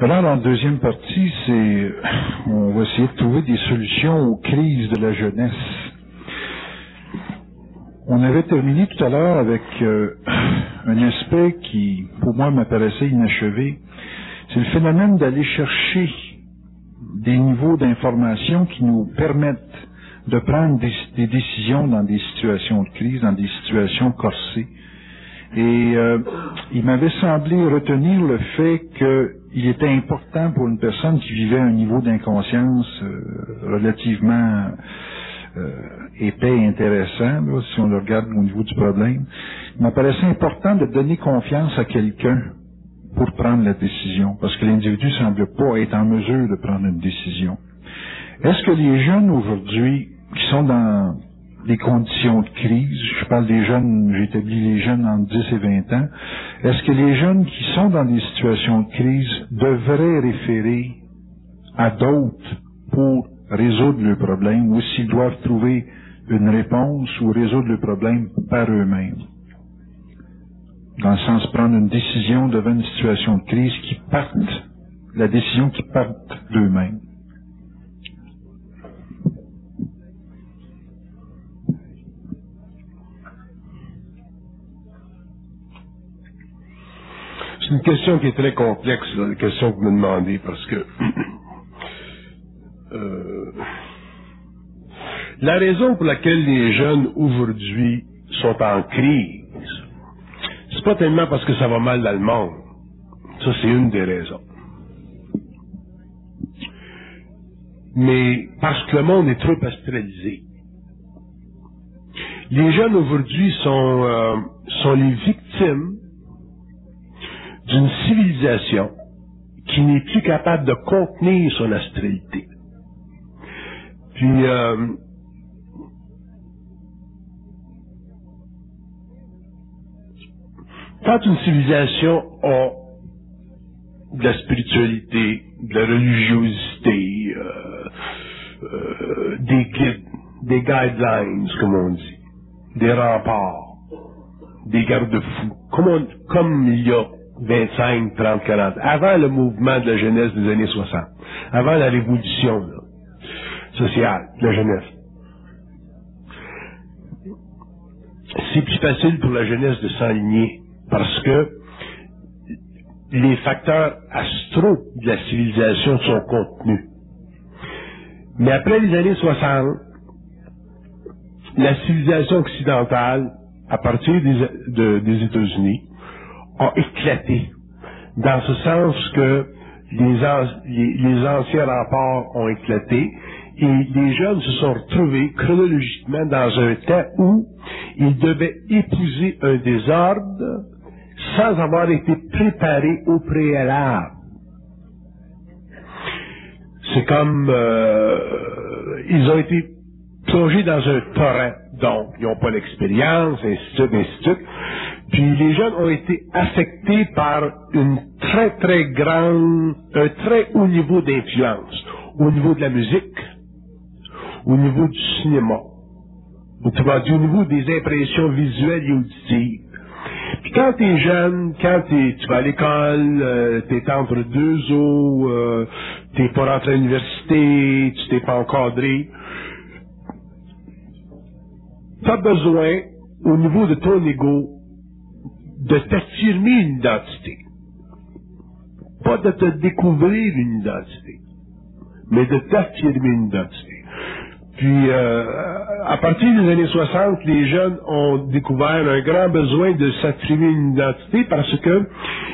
Alors, dans la deuxième partie, on va essayer de trouver des solutions aux crises de la jeunesse. On avait terminé tout à l'heure avec un aspect qui, pour moi, m'apparaissait inachevé. C'est le phénomène d'aller chercher des niveaux d'information qui nous permettent de prendre des décisions dans des situations de crise, dans des situations corsées. Et il m'avait semblé retenir le fait qu'il était important pour une personne qui vivait à un niveau d'inconscience relativement épais et intéressant, là, si on le regarde au niveau du problème. Il m'apparaissait important de donner confiance à quelqu'un pour prendre la décision, parce que l'individu ne semble pas être en mesure de prendre une décision. Est-ce que les jeunes aujourd'hui qui sont dans des conditions de crise, je parle des jeunes, j'établis les jeunes entre 10 et 20 ans, est-ce que les jeunes qui sont dans des situations de crise devraient référer à d'autres pour résoudre le problème, ou s'ils doivent trouver une réponse ou résoudre le problème par eux-mêmes? Dans le sens de prendre une décision devant une situation de crise la décision qui parte d'eux-mêmes. C'est une question qui est très complexe, là, la question que vous me demandez, parce que la raison pour laquelle les jeunes aujourd'hui sont en crise, c'est pas tellement parce que ça va mal dans le monde. Ça, c'est une des raisons. Mais parce que le monde est trop astralisé. Les jeunes aujourd'hui sont les victimes d'une civilisation qui n'est plus capable de contenir son astralité. Puis, quand une civilisation a de la spiritualité, de la religiosité, des guides, des guidelines, comme on dit, des remparts, des garde-fous, comme il y a 25, 30, 40, avant le mouvement de la jeunesse des années 60, avant la révolution là, sociale de la jeunesse. C'est plus facile pour la jeunesse de s'enligner parce que les facteurs astraux de la civilisation sont contenus. Mais après les années 60, la civilisation occidentale, à partir des États-Unis, a éclaté, dans ce sens que les anciens remparts ont éclaté et les jeunes se sont retrouvés chronologiquement dans un temps où ils devaient épouser un désordre sans avoir été préparés au préalable. C'est comme ils ont été plongés dans un torrent, donc ils n'ont pas l'expérience, ainsi de suite. Puis les jeunes ont été affectés par un très haut niveau d'influence, au niveau de la musique, au niveau du cinéma, au niveau des impressions visuelles et auditives. Puis quand t'es jeune, tu vas à l'école, t'es entre deux eaux, t'es pas rentré à l'université, tu t'es pas encadré, t'as besoin, au niveau de ton ego, de t'affirmer une identité. Pas de te découvrir une identité, mais de t'affirmer une identité. Puis, à partir des années 60, les jeunes ont découvert un grand besoin de s'affirmer une identité parce que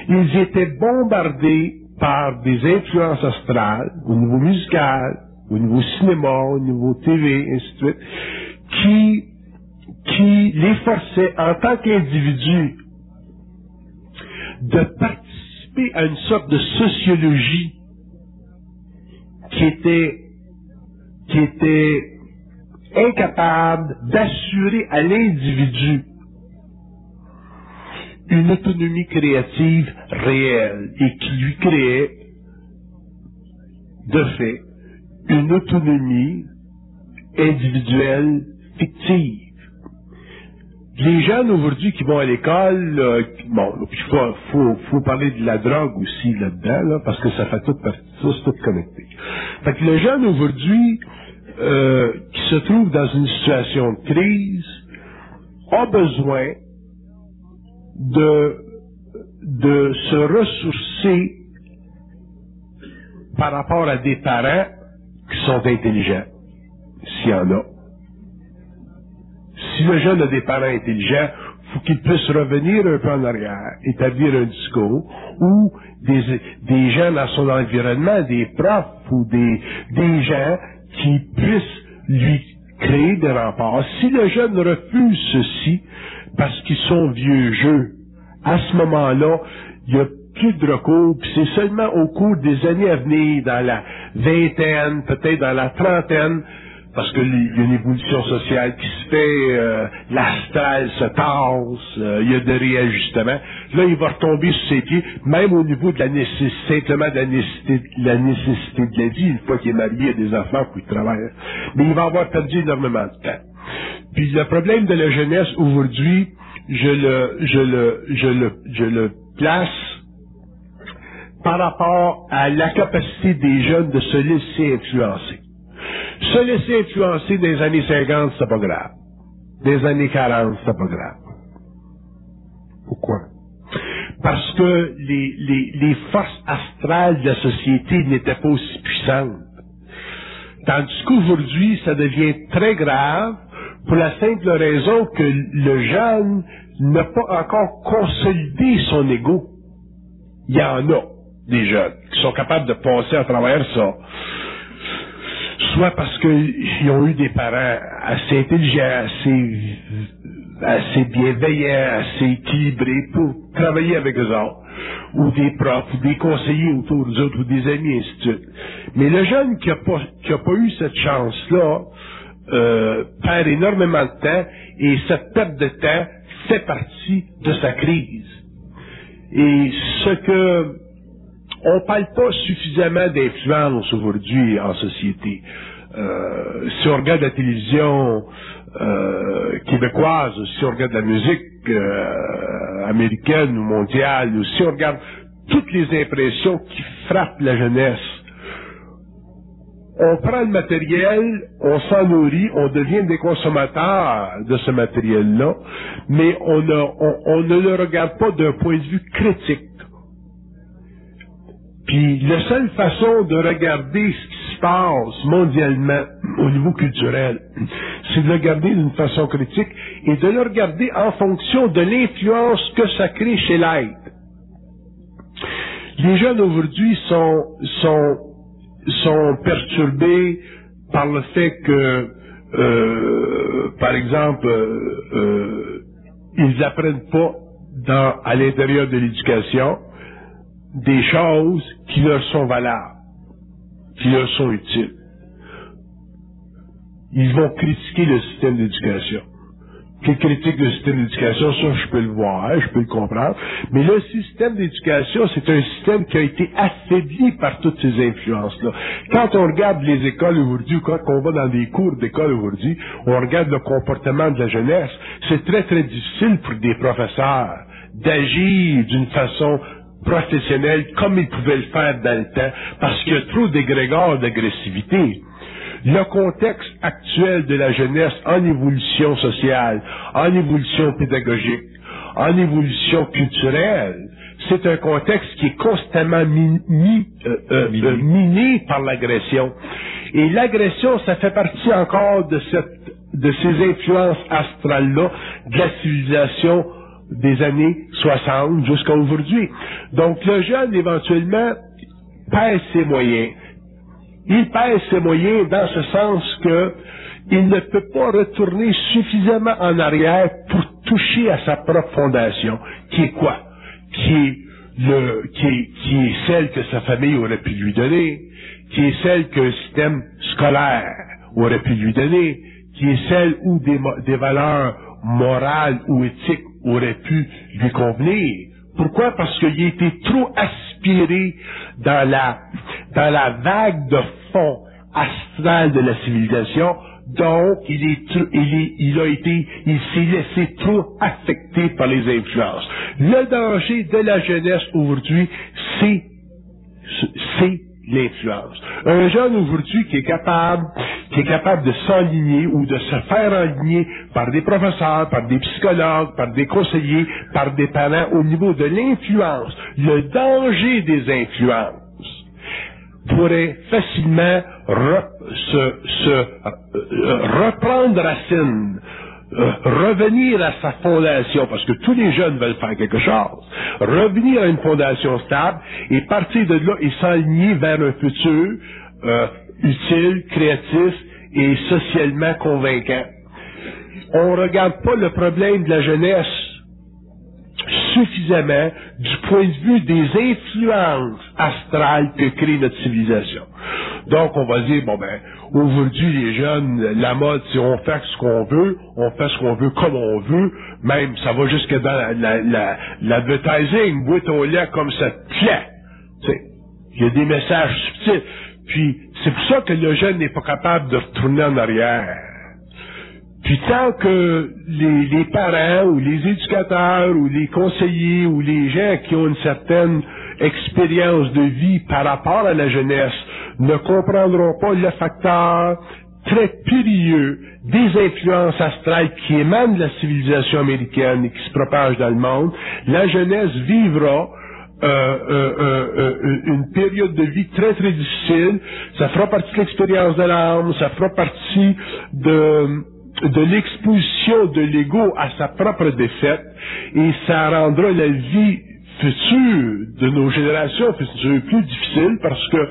ils étaient bombardés par des influences astrales, au niveau musical, au niveau cinéma, au niveau TV, ainsi de suite, qui les forçaient en tant qu'individus de participer à une sorte de sociologie qui était incapable d'assurer à l'individu une autonomie créative réelle et qui lui créait, de fait, une autonomie individuelle fictive. Les jeunes aujourd'hui qui vont à l'école, bon, faut parler de la drogue aussi là-dedans, là, parce que ça fait tout partie, c'est tout connecté. Fait que le jeune aujourd'hui qui se trouve dans une situation de crise a besoin de se ressourcer par rapport à des parents qui sont intelligents, s'il y en a. Si le jeune a des parents intelligents, il faut qu'il puisse revenir un peu en arrière, établir un discours, ou des gens dans son environnement, des profs ou des gens qui puissent lui créer des remparts. Si le jeune refuse ceci, parce qu'ils sont vieux jeux, à ce moment-là, il n'y a plus de recours, puis c'est seulement au cours des années à venir, dans la vingtaine, peut-être dans la trentaine, parce qu'il y a une évolution sociale qui se fait, l'astral se tasse, il y a des réajustements. Là, il va retomber sur ses pieds, même au niveau de la nécessité, simplement de la nécessité de la vie, une fois qu'il est marié à des enfants, puis il travaille. Mais il va avoir perdu énormément de temps. Puis le problème de la jeunesse aujourd'hui, je le place par rapport à la capacité des jeunes de se laisser influencer. Se laisser influencer des années 50, c'est pas grave. Des années 40, c'est pas grave. Pourquoi? Parce que les forces astrales de la société n'étaient pas aussi puissantes. Tandis qu'aujourd'hui, ça devient très grave pour la simple raison que le jeune n'a pas encore consolidé son ego. Il y en a des jeunes qui sont capables de passer à travers ça. Soit parce qu'ils ont eu des parents assez intelligents, assez bienveillants, assez équilibrés pour travailler avec eux autres, ou des profs, ou des conseillers autour d'eux autres, ou des amis, ainsi de suite. Mais le jeune qui a pas eu cette chance-là, perd énormément de temps, et cette perte de temps fait partie de sa crise. Et ce que on parle pas suffisamment d'influence aujourd'hui en société. Si on regarde la télévision québécoise, si on regarde la musique américaine ou mondiale, ou si on regarde toutes les impressions qui frappent la jeunesse, on prend le matériel, on s'en nourrit, on devient des consommateurs de ce matériel-là, mais on ne le regarde pas d'un point de vue critique. Puis la seule façon de regarder ce qui se passe mondialement au niveau culturel, c'est de le regarder d'une façon critique et de le regarder en fonction de l'influence que ça crée chez l'être. Les jeunes aujourd'hui sont perturbés par le fait que, par exemple, ils apprennent pas à l'intérieur de l'éducation des choses qui leur sont valables, qui leur sont utiles. Ils vont critiquer le système d'éducation. Qu'ils critiquent le système d'éducation, ça je peux le voir, je peux le comprendre, mais le système d'éducation, c'est un système qui a été affaibli par toutes ces influences-là. Quand on regarde les écoles aujourd'hui, ou quand on va dans des cours d'école aujourd'hui, on regarde le comportement de la jeunesse, c'est très très difficile pour des professeurs d'agir d'une façon professionnelle comme ils pouvaient le faire dans le temps, parce qu'il y a trop d'égrégores d'agressivité. Le contexte actuel de la jeunesse en évolution sociale, en évolution pédagogique, en évolution culturelle, c'est un contexte qui est constamment miné par l'agression. Et l'agression, ça fait partie encore de ces influences astrales-là de la civilisation des années 60 jusqu'à aujourd'hui. Donc le jeune, éventuellement, pèse ses moyens. Il pèse ses moyens dans ce sens que il ne peut pas retourner suffisamment en arrière pour toucher à sa propre fondation, qui est quoi? Qui est celle que sa famille aurait pu lui donner, qui est celle qu'un système scolaire aurait pu lui donner, qui est celle où des valeurs morales ou éthiques auraient pu lui convenir. Pourquoi? Parce qu'il a été trop aspiré dans la vague de fond astral de la civilisation, Donc, il s'est laissé trop affecter par les influences. Le danger de la jeunesse aujourd'hui, c'est l'influence. Un jeune aujourd'hui qui est capable de s'enligner ou de se faire enligner par des professeurs, par des psychologues, par des conseillers, par des parents au niveau de l'influence, le danger des influences pourrait facilement reprendre racine, revenir à sa fondation, parce que tous les jeunes veulent faire quelque chose, revenir à une fondation stable et partir de là et s'aligner vers un futur utile, créatif et socialement convaincant. On ne regarde pas le problème de la jeunesse suffisamment du point de vue des influences astrales que crée notre civilisation. Donc, on va dire, aujourd'hui, les jeunes, la mode, c'est on fait ce qu'on veut comme on veut, même, ça va jusque dans l'advertising, bois ton lait comme ça te plaît. Il y a des messages subtils. Puis, c'est pour ça que le jeune n'est pas capable de retourner en arrière. Puis tant que les parents ou les éducateurs ou les conseillers ou les gens qui ont une certaine expérience de vie par rapport à la jeunesse ne comprendront pas le facteur très périlleux des influences astrales qui émanent de la civilisation américaine et qui se propagent dans le monde, la jeunesse vivra une période de vie très très difficile. Ça fera partie de l'expérience de l'âme, ça fera partie de l'exposition de l'ego à sa propre défaite, et ça rendra la vie future de nos générations futures plus difficile, parce que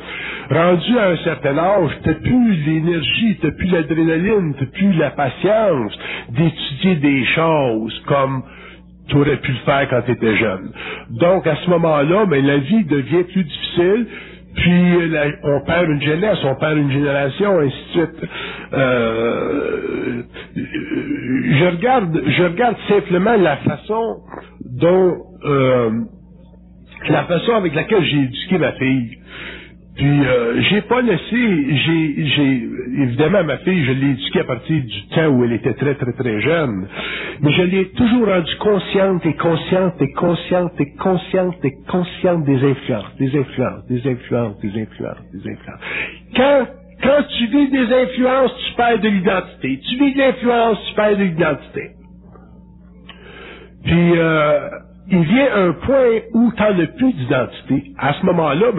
rendu à un certain âge, t'as plus l'énergie, t'as plus l'adrénaline, t'as plus la patience d'étudier des choses comme tu aurais pu le faire quand tu étais jeune. Donc à ce moment-là, la vie devient plus difficile. Puis on perd une jeunesse, on perd une génération, ainsi de suite. Je regarde simplement la façon avec laquelle j'ai éduqué ma fille. Puis j'ai pas laissé, évidemment ma fille, je l'ai éduquée à partir du temps où elle était très très très jeune, mais je l'ai toujours rendue consciente des influences. Quand tu vis des influences, tu perds de l'identité. Tu vis de l'influence, tu perds de l'identité. Puis il vient un point où tu n'as plus d'identité. À ce moment-là,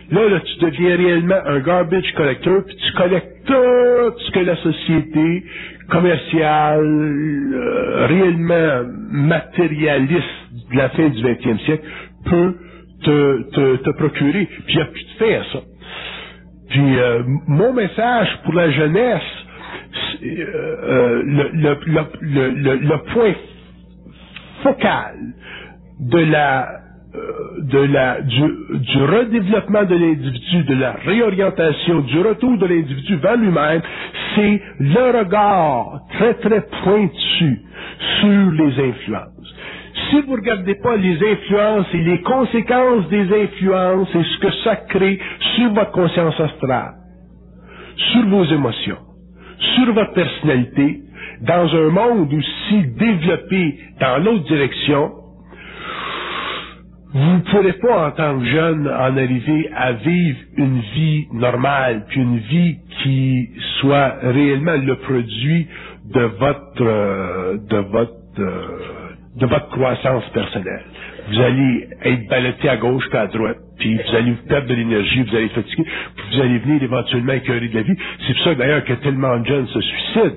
Là, tu deviens réellement un garbage collector, puis tu collectes tout ce que la société commerciale, réellement matérialiste de la fin du 20e siècle peut te procurer. Puis il n'y a plus de fait à ça. Puis mon message pour la jeunesse, le point focal du redéveloppement de l'individu, de la réorientation, du retour de l'individu vers lui-même, c'est le regard très très pointu sur les influences. Si vous ne regardez pas les influences et les conséquences des influences et ce que ça crée sur votre conscience astrale, sur vos émotions, sur votre personnalité, dans un monde aussi développé dans l'autre direction, vous ne pourrez pas, en tant que jeune, en arriver à vivre une vie normale, puis une vie qui soit réellement le produit de votre croissance personnelle. Vous allez être ballotté à gauche puis à droite, puis vous allez vous perdre de l'énergie, vous allez être fatigué, puis vous allez venir éventuellement écœuré de la vie. C'est pour ça d'ailleurs que tellement de jeunes se suicident.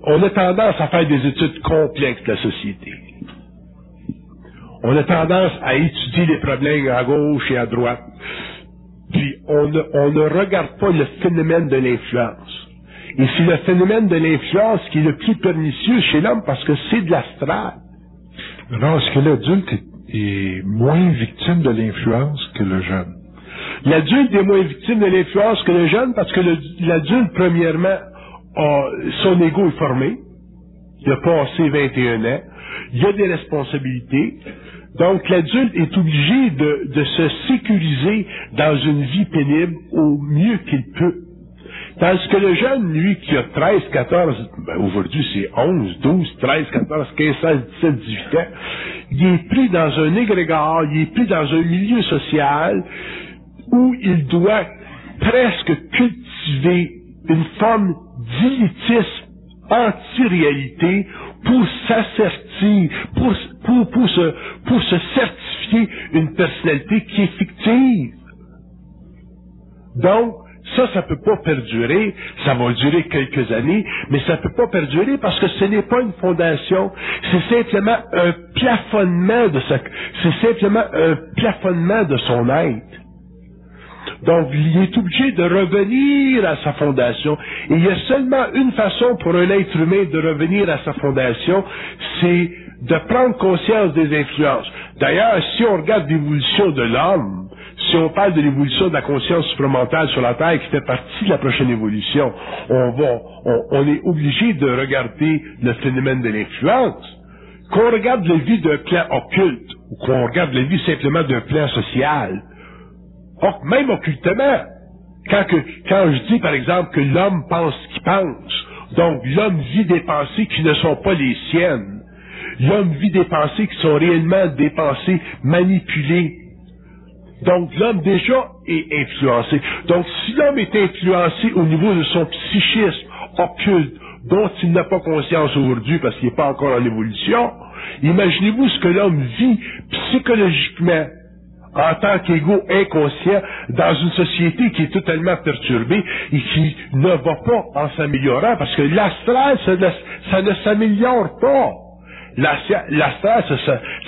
On a tendance à faire des études complexes de la société. On a tendance à étudier les problèmes à gauche et à droite. Puis on ne regarde pas le phénomène de l'influence. Et c'est le phénomène de l'influence qui est le plus pernicieux chez l'homme parce que c'est de l'astral. Alors, est-ce que l'adulte est moins victime de l'influence que le jeune? L'adulte est moins victime de l'influence que le jeune parce que l'adulte, premièrement, son ego est formé. Il a passé 21 ans. Il a des responsabilités. Donc, l'adulte est obligé de se sécuriser dans une vie pénible au mieux qu'il peut. Tandis que le jeune, lui, qui a 13, 14, ben aujourd'hui c'est 11, 12, 13, 14, 15, 16, 17, 18 ans, il est pris dans un égrégore, il est pris dans un milieu social où il doit presque cultiver une forme d'élitisme anti-réalité pour s'assertir, pour se certifier une personnalité qui est fictive. Donc, ça peut pas perdurer, ça va durer quelques années, mais ça peut pas perdurer parce que ce n'est pas une fondation, c'est simplement un plafonnement de son être. Donc, il est obligé de revenir à sa fondation. Et il y a seulement une façon pour un être humain de revenir à sa fondation, c'est de prendre conscience des influences. D'ailleurs, si on regarde l'évolution de l'homme, si on parle de l'évolution de la conscience supramentale sur la Terre, qui fait partie de la prochaine évolution, on est obligé de regarder le phénomène de l'influence. Qu'on regarde la vie d'un plan occulte, ou qu'on regarde la vie simplement d'un plan social, même occultement, quand je dis par exemple que l'homme pense ce qu'il pense, donc l'homme vit des pensées qui ne sont pas les siennes, l'homme vit des pensées qui sont réellement des pensées manipulées, donc l'homme déjà est influencé. Donc si l'homme est influencé au niveau de son psychisme occulte, dont il n'a pas conscience aujourd'hui parce qu'il n'est pas encore en évolution, imaginez-vous ce que l'homme vit psychologiquement en tant qu'égo inconscient dans une société qui est totalement perturbée et qui ne va pas en s'améliorant parce que l'astral, ça ne s'améliore pas. L'astral,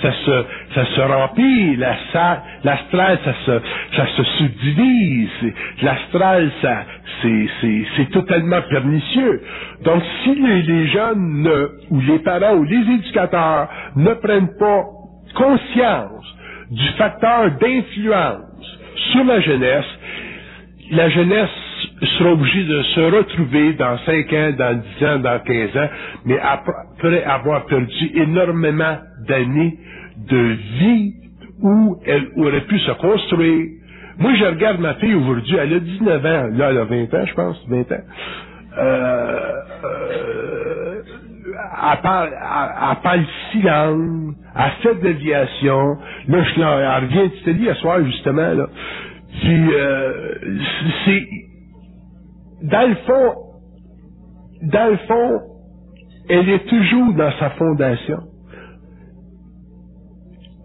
ça se remplit, l'astral, ça se subdivise, l'astral, c'est totalement pernicieux. Donc, si les jeunes ou les parents ou les éducateurs ne prennent pas conscience du facteur d'influence sur la jeunesse sera obligée de se retrouver dans 5 ans, dans 10 ans, dans 15 ans, mais après avoir perdu énormément d'années de vie où elle aurait pu se construire. Moi, je regarde ma fille aujourd'hui, elle a 19 ans, là, elle a 20 ans, je pense, 20 ans. Elle parle silence, elle fait de l'aviation. Là, elle revient d'Italie à soir, justement, là. Puis, c'est... Dans le fond, elle est toujours dans sa fondation.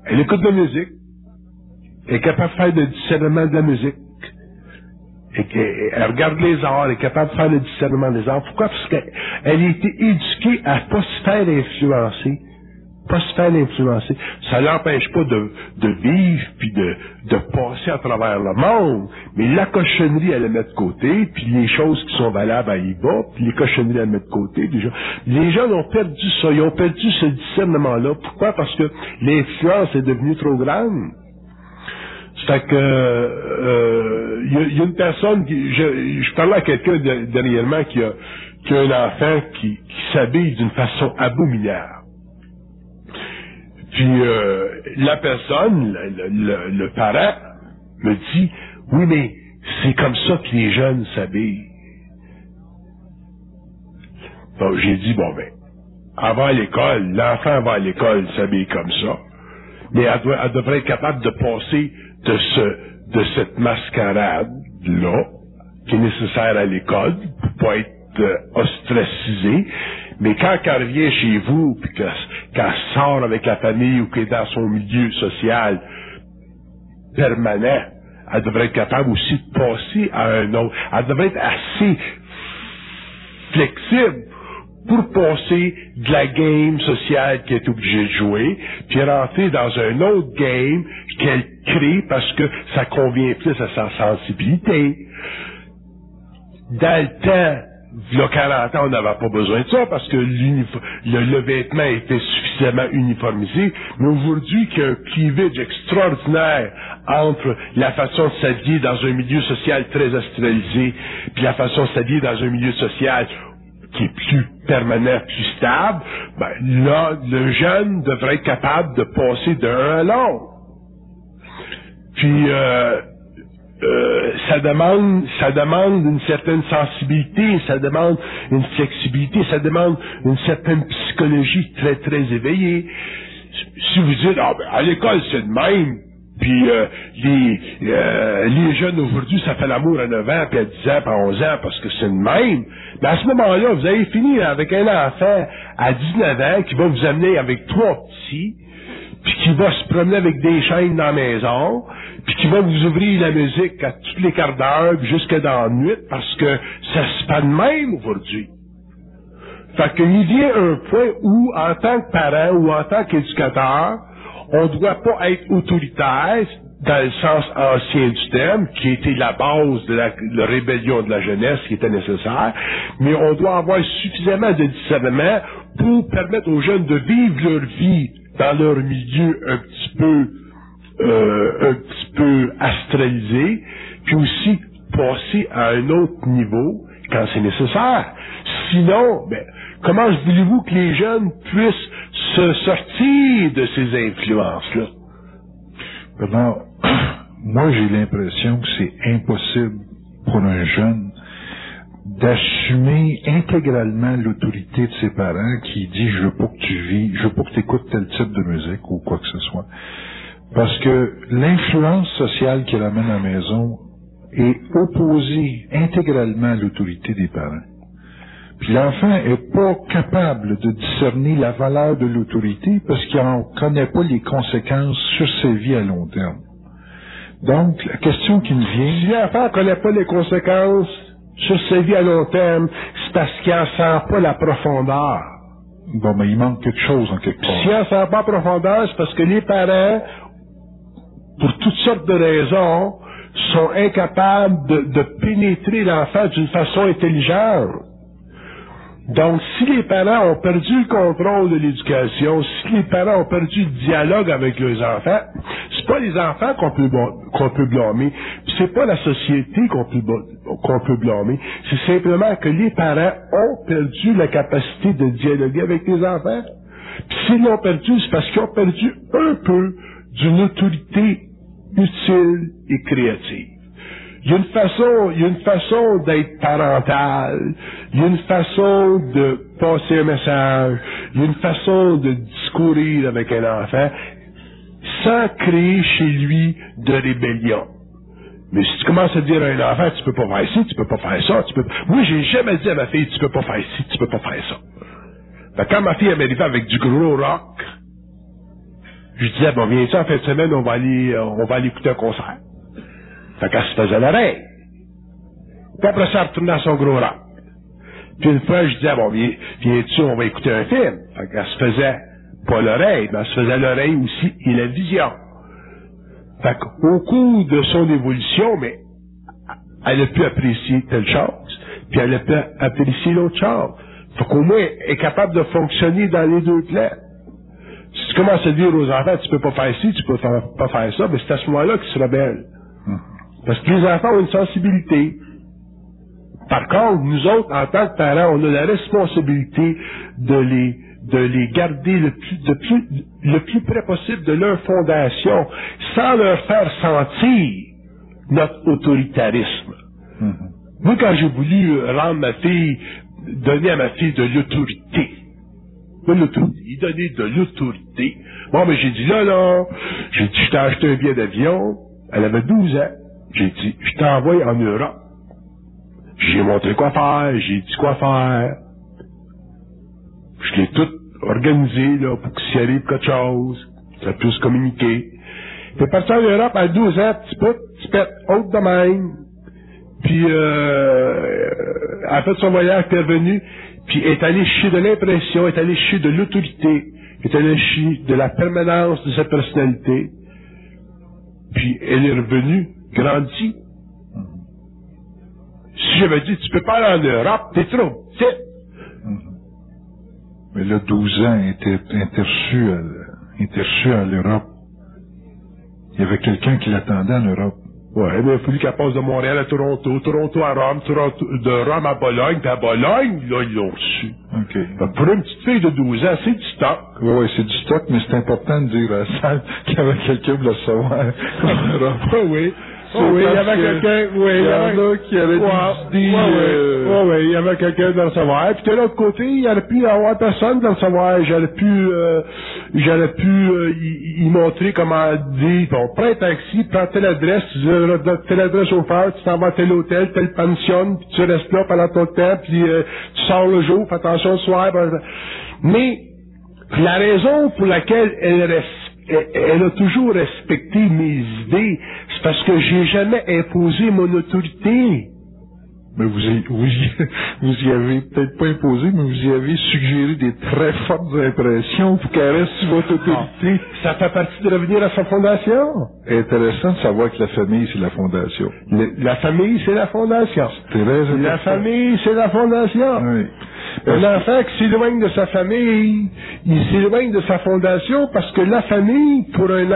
Elle écoute de la musique. Elle est capable de faire le discernement de la musique. Elle regarde les arts, elle est capable de faire le discernement des arts. Pourquoi? Parce qu'elle a été éduquée à ne pas se faire influencer. Ça l'empêche pas de vivre puis de passer à travers le monde. Mais la cochonnerie, elle la met de côté, puis les choses qui sont valables, elle y va, puis les cochonneries, elle met de côté. Les gens ont perdu ça, ils ont perdu ce discernement-là. Pourquoi? Parce que l'influence est devenue trop grande. Fait que y a une personne je parlais à quelqu'un dernièrement qui a un enfant qui s'habille d'une façon abominable. Puis la personne, le parent, me dit oui, mais c'est comme ça que les jeunes s'habillent. Donc j'ai dit avant l'école, l'enfant va à l'école s'habille comme ça. Mais elle devrait être capable de passer de cette mascarade-là, qui est nécessaire à l'école, pour pas être ostracisée. Mais quand elle revient chez vous, puis qu'elle sort avec la famille ou qu'elle est dans son milieu social permanent, elle devrait être capable aussi de passer à un autre. Elle devrait être assez flexible pour passer de la game sociale qu'elle est obligée de jouer, puis rentrer dans un autre game qu'elle crée parce que ça convient plus à sa sensibilité. Dans le temps, il y a 40 ans, on n'avait pas besoin de ça parce que le vêtement était suffisamment uniformisé, mais aujourd'hui, qu'il y a un clivage extraordinaire entre la façon de s'habiller dans un milieu social très astralisé, puis la façon de s'habiller dans un milieu social qui est plus permanent, plus stable, là, le jeune devrait être capable de passer d'un à l'autre. Puis, ça demande une certaine sensibilité, ça demande une flexibilité, ça demande une certaine psychologie très, très éveillée. Si vous dites, ah, ben, à l'école, c'est de même, puis les jeunes aujourd'hui, ça fait l'amour à 9 ans, puis à 10 ans, puis à 11 ans, parce que c'est de même. Mais à ce moment-là, vous avez fini avec un enfant à 19 ans qui va vous amener avec 3 petits, puis qui va se promener avec des chaînes dans la maison, puis qui va vous ouvrir la musique à tous les quarts d'heure, puis jusque dans la nuit, parce que ça se fait de même aujourd'hui. Fait qu'il vient un point où, en tant que parent ou en tant qu'éducateur, on ne doit pas être autoritaire, dans le sens ancien du terme, qui était la base de la rébellion de la jeunesse qui était nécessaire, mais on doit avoir suffisamment de discernement pour permettre aux jeunes de vivre leur vie dans leur milieu un petit peu astralisé, puis aussi passer à un autre niveau quand c'est nécessaire. Sinon, ben, comment voulez-vous que les jeunes puissent se sortir de ces influences-là? Alors, moi, j'ai l'impression que c'est impossible pour un jeune d'assumer intégralement l'autorité de ses parents qui dit je veux pas que tu vis, je veux pas que tu écoutes tel type de musique ou quoi que ce soit. Parce que l'influence sociale qu'il amène à la maison est opposée intégralement à l'autorité des parents. Puis l'enfant est pas capable de discerner la valeur de l'autorité parce qu'il n'en connaît pas les conséquences sur sa vie à long terme. Donc, la question qui me vient... Si l'enfant ne connaît pas les conséquences sur sa vie à long terme, c'est parce qu'il n'en sent pas la profondeur. Bon, mais il manque quelque chose en quelque part. S'il n'en sent pas la profondeur, c'est parce que les parents, pour toutes sortes de raisons, sont incapables de pénétrer l'enfant d'une façon intelligente. Donc, si les parents ont perdu le contrôle de l'éducation, si les parents ont perdu le dialogue avec leurs enfants, c'est pas les enfants qu'on peut blâmer, puis c'est pas la société qu'on peut blâmer, c'est simplement que les parents ont perdu la capacité de dialoguer avec les enfants. Puis s'ils l'ont perdu, c'est parce qu'ils ont perdu un peu d'une autorité utile et créative. Il y a une façon d'être parental, il y a une façon de passer un message, il y a une façon de discourir avec un enfant sans créer chez lui de rébellion. Mais si tu commences à dire à un enfant, tu peux pas faire ci, tu peux pas faire ça, Moi, j'ai jamais dit à ma fille, tu peux pas faire ci, tu peux pas faire ça. Fait que quand ma fille elle m'arrivait avec du gros rock, je disais, bon, viens-tu en fin de semaine, on va aller écouter un concert. Fait qu'elle se faisait l'oreille. Puis après ça, elle retournait à son gros rock. Puis une fois, je disais, bon, viens-tu, on va écouter un film. Fait qu'elle se faisait pas l'oreille, mais elle se faisait l'oreille aussi et la vision. Fait qu'au cours de son évolution, mais elle a pu apprécier telle chose, puis elle a pu apprécier l'autre chose. Fait qu'au moins, elle est capable de fonctionner dans les deux plans. Si tu commences à dire aux enfants, tu peux pas faire ci, tu peux pas faire ça, mais c'est à ce moment-là qu'ils se rebellent. Parce que les enfants ont une sensibilité. Par contre, nous autres, en tant que parents, on a la responsabilité de les garder le plus près possible de leur fondation, sans leur faire sentir notre autoritarisme. Moi, quand j'ai voulu donner à ma fille de l'autorité, il donnait de l'autorité. Bon, mais j'ai dit je t'ai acheté un billet d'avion, elle avait 12 ans. J'ai dit, je t'envoie en Europe. J'ai montré quoi faire, j'ai dit quoi faire. Je l'ai tout organisé, là, pour que s'il arrive quelque chose, ça puisse communiquer. T'es parti en Europe à 12 ans, petit pète, haute de même. Puis, elle a fait son voyage, puis elle est revenue, puis elle est allée chier de l'impression, elle est allée chier de l'autorité, elle est allée chier de la permanence de sa personnalité. Puis, elle est revenue grandie. Si j'avais dit, tu peux pas aller en Europe, t'es trop petit. Mais là, 12 ans, était reçu à l'Europe. Il y avait quelqu'un qui l'attendait en Europe. Ouais, mais il a fallu qu'elle passe de Montréal à Toronto, Toronto à Rome, de Rome à Bologne, puis à Bologne, là, ils l'ont reçu. OK. Donc, pour une petite fille de 12 ans, c'est du stock. Oui, c'est du stock, mais c'est important de dire à la salle qu'il y avait quelqu'un pour le savoir en Europe. Oui. Oui, il y avait quelqu'un, oui, il y en a qui avaient des idées. Oui, il y avait quelqu'un de le recevoir. Puis de l'autre côté, il aurait pu y avoir personne de le recevoir. J'aurais pu y montrer comment dire, bon, prends un taxi, prends telle adresse, telle adresse chauffeur, tu t'en vas à tel hôtel, telle pension, puis tu restes là pendant ton temps, puis tu sors le jour, fais attention le soir. Mais la raison pour laquelle elle a toujours respecté mes idées, c'est parce que j'ai jamais imposé mon autorité. Mais vous y avez peut-être pas imposé, mais vous y avez suggéré des très fortes impressions pour qu'elle reste sur votre autorité. Ça fait partie de revenir à sa fondation. Intéressant de savoir que la famille, c'est la fondation. La famille, c'est la fondation. Très intéressant. La famille, c'est la fondation. Oui. Un enfant qui s'éloigne de sa famille, il s'éloigne de sa fondation parce que la famille, pour un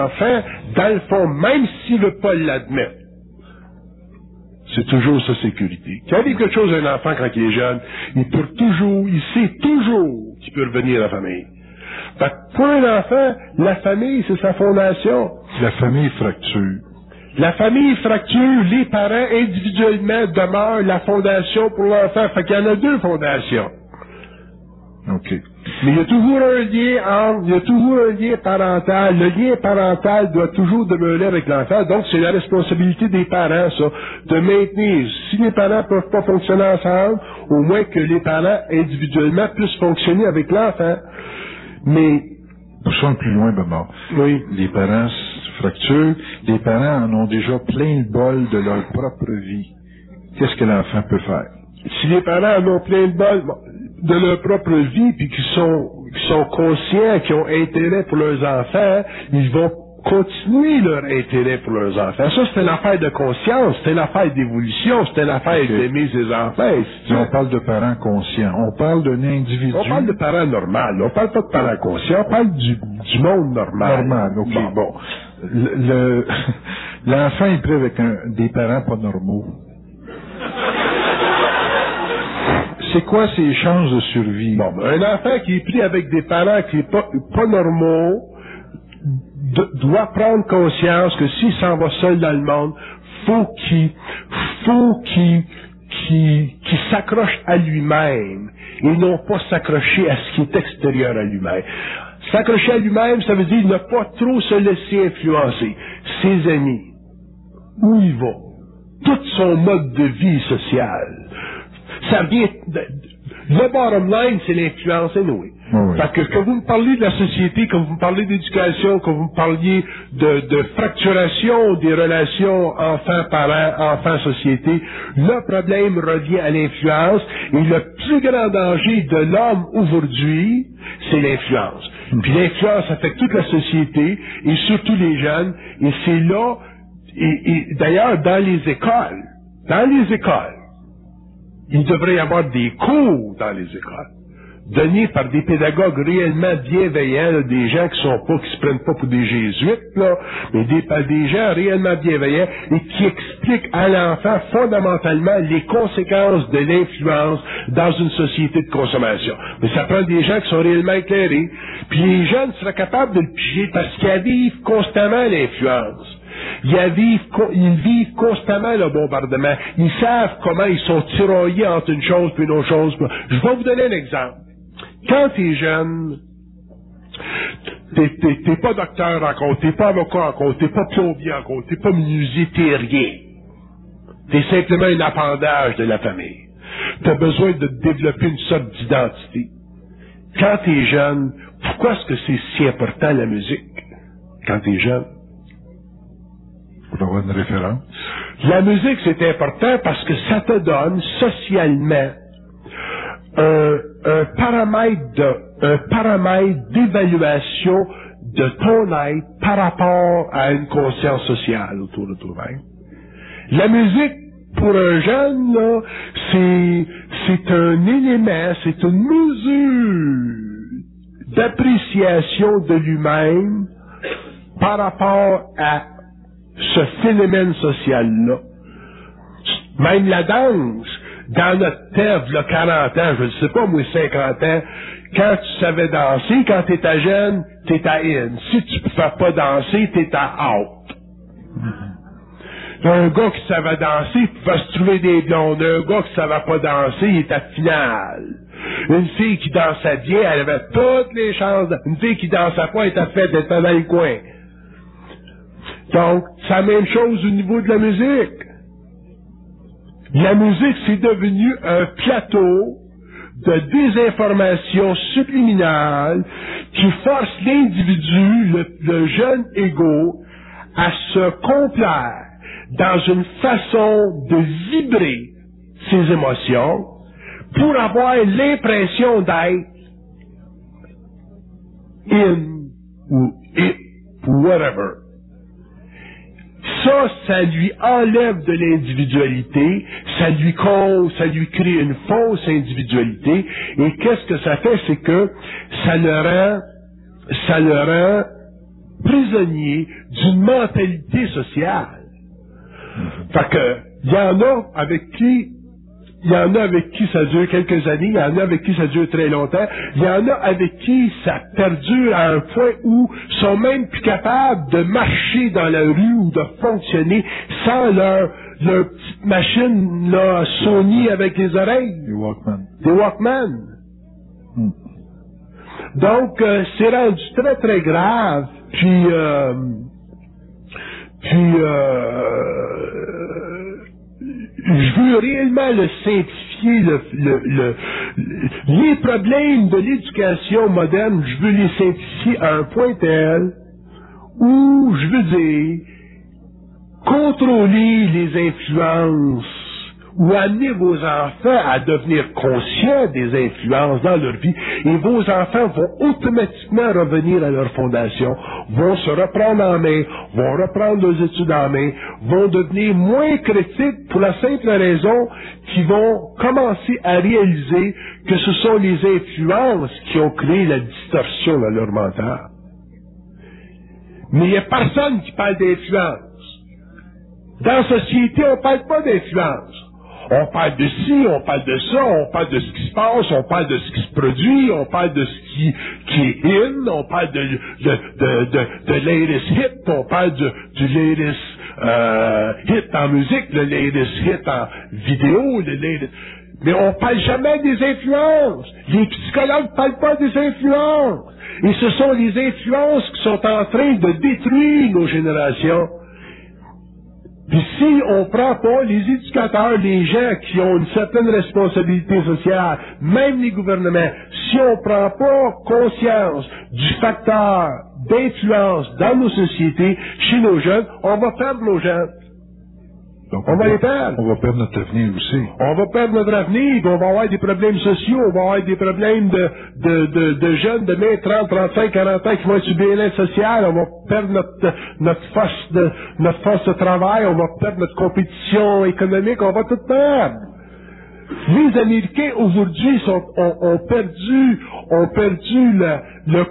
enfant, dans le fond, même s'il ne veut pas l'admettre, c'est toujours sa sécurité. Quand il arrive quelque chose à un enfant quand il est jeune, il sait toujours qu'il peut revenir à la famille. Fait que pour un enfant, la famille, c'est sa fondation. La famille fracture. La famille fracture, les parents individuellement demeurent la fondation pour l'enfant. Fait qu'il y en a deux fondations. OK. Mais il y a toujours un lien parental. Le lien parental doit toujours demeurer avec l'enfant. Donc, c'est la responsabilité des parents, ça, de maintenir. Si les parents peuvent pas fonctionner ensemble, au moins que les parents individuellement puissent fonctionner avec l'enfant. Mais, poussons plus loin, maman. Oui. Les parents fracturent. Les parents en ont déjà plein le bol de leur propre vie. Qu'est-ce que l'enfant peut faire? Si les parents en ont plein le bol de leur propre vie, puis qui sont conscients, qui ont intérêt pour leurs enfants, ils vont continuer leur intérêt pour leurs enfants. Ça, c'est une affaire de conscience, c'est une affaire d'évolution, c'est une affaire d'aimer ses enfants. Si on parle de parents conscients, on parle d'un individu. On parle de parents normaux, on parle pas de parents conscients, on parle du monde normal. Normal, ok. Bon. L'enfant est pris avec des parents pas normaux. C'est quoi ses chances de survie? Bon, un enfant qui est pris avec des parents qui est pas normaux doit prendre conscience que s'il s'en va seul dans le monde, faut qu'il s'accroche à lui-même et non pas s'accrocher à ce qui est extérieur à lui-même. S'accrocher à lui-même, ça veut dire ne pas trop se laisser influencer. Ses amis, où il va, tout son mode de vie social. Ça vient le bottom line, c'est l'influence anyway. Oui. Fait que vous me parliez de la société, que vous me parliez d'éducation, que vous me parliez de fracturation des relations enfants-parents, enfants-société, le problème revient à l'influence et le plus grand danger de l'homme aujourd'hui, c'est l'influence. Puis l'influence affecte toute la société et surtout les jeunes et c'est là, et d'ailleurs dans les écoles, il devrait y avoir des cours dans les écoles, donnés par des pédagogues réellement bienveillants, là, des gens qui se prennent pas pour des jésuites, là, mais des gens réellement bienveillants et qui expliquent à l'enfant fondamentalement les conséquences de l'influence dans une société de consommation. Mais ça prend des gens qui sont réellement éclairés. Puis les jeunes seraient capables de le piger parce qu'ils vivent constamment l'influence. Ils vivent constamment le bombardement. Ils savent comment ils sont tiraillés entre une chose puis une autre chose. Je vais vous donner un exemple. Quand t'es jeune, t'es pas docteur encore, t'es pas avocat encore, t'es pas plombier encore, t'es pas menuisier, t'es rien. T'es simplement un appendage de la famille. T'as besoin de développer une sorte d'identité. Quand t'es jeune, pourquoi est-ce que c'est si important la musique? Quand t'es jeune? Pour avoir une référence. La musique, c'est important parce que ça te donne socialement un paramètre d'évaluation de ton être par rapport à une conscience sociale autour de toi-même. La musique, pour un jeune, là, c'est un élément, c'est une mesure d'appréciation de lui-même par rapport à ce phénomène social-là. Même la danse, dans notre temps, il y a 40 ans, je ne sais pas, moi, 50 ans, quand tu savais danser, quand tu étais jeune, tu étais in. Si tu ne pouvais pas danser, tu étais out. Un gars qui savait danser, il pouvait se trouver des blondes. Un gars qui savait pas danser, il était final. Une fille qui dansait bien, elle avait toutes les chances. Une fille qui dansait pas, elle était faite, elle était dans le coin. Donc, c'est la même chose au niveau de la musique. La musique, c'est devenu un plateau de désinformation subliminale qui force l'individu, le jeune égo, à se complaire dans une façon de vibrer ses émotions pour avoir l'impression d'être in ou it ou whatever. Ça lui enlève de l'individualité, ça lui crée une fausse individualité, et qu'est-ce que ça fait? C'est que ça le rend prisonnier d'une mentalité sociale. Fait que, il y en a avec qui ça dure quelques années, il y en a avec qui ça dure très longtemps, il y en a avec qui ça perdure à un point où ils sont même plus capables de marcher dans la rue ou de fonctionner sans leur petite machine là, Sony avec les oreilles. Des Walkman. Donc, c'est rendu très très grave, puis je veux réellement le simplifier, les problèmes de l'éducation moderne, je veux les simplifier à un point tel où, je veux dire, contrôler les influences ou amener vos enfants à devenir conscients des influences dans leur vie, et vos enfants vont automatiquement revenir à leur fondation, vont se reprendre en main, vont reprendre leurs études en main, vont devenir moins critiques pour la simple raison qu'ils vont commencer à réaliser que ce sont les influences qui ont créé la distorsion dans leur mental. Mais il n'y a personne qui parle d'influence. Dans la société, on ne parle pas d'influence. On parle de ci, on parle de ça, on parle de ce qui se passe, on parle de ce qui se produit, on parle de ce qui est in, on parle de latest hit, on parle du latest hit en musique, le latest hit en vidéo, le latest... Mais on parle jamais des influences. Les psychologues ne parlent pas des influences. Et ce sont les influences qui sont en train de détruire nos générations. Puis si on prend pas les éducateurs, les gens qui ont une certaine responsabilité sociale, même les gouvernements, si on prend pas conscience du facteur d'influence dans nos sociétés, chez nos jeunes, on va perdre nos jeunes. Donc on va les perdre. On va perdre notre avenir aussi. On va perdre notre avenir, on va avoir des problèmes sociaux, on va avoir des problèmes de jeunes de 20, 30, 35, 40 ans qui vont être sur bien-être social, on va perdre notre force de travail, on va perdre notre compétition économique, on va tout perdre. Les Américains aujourd'hui ont perdu le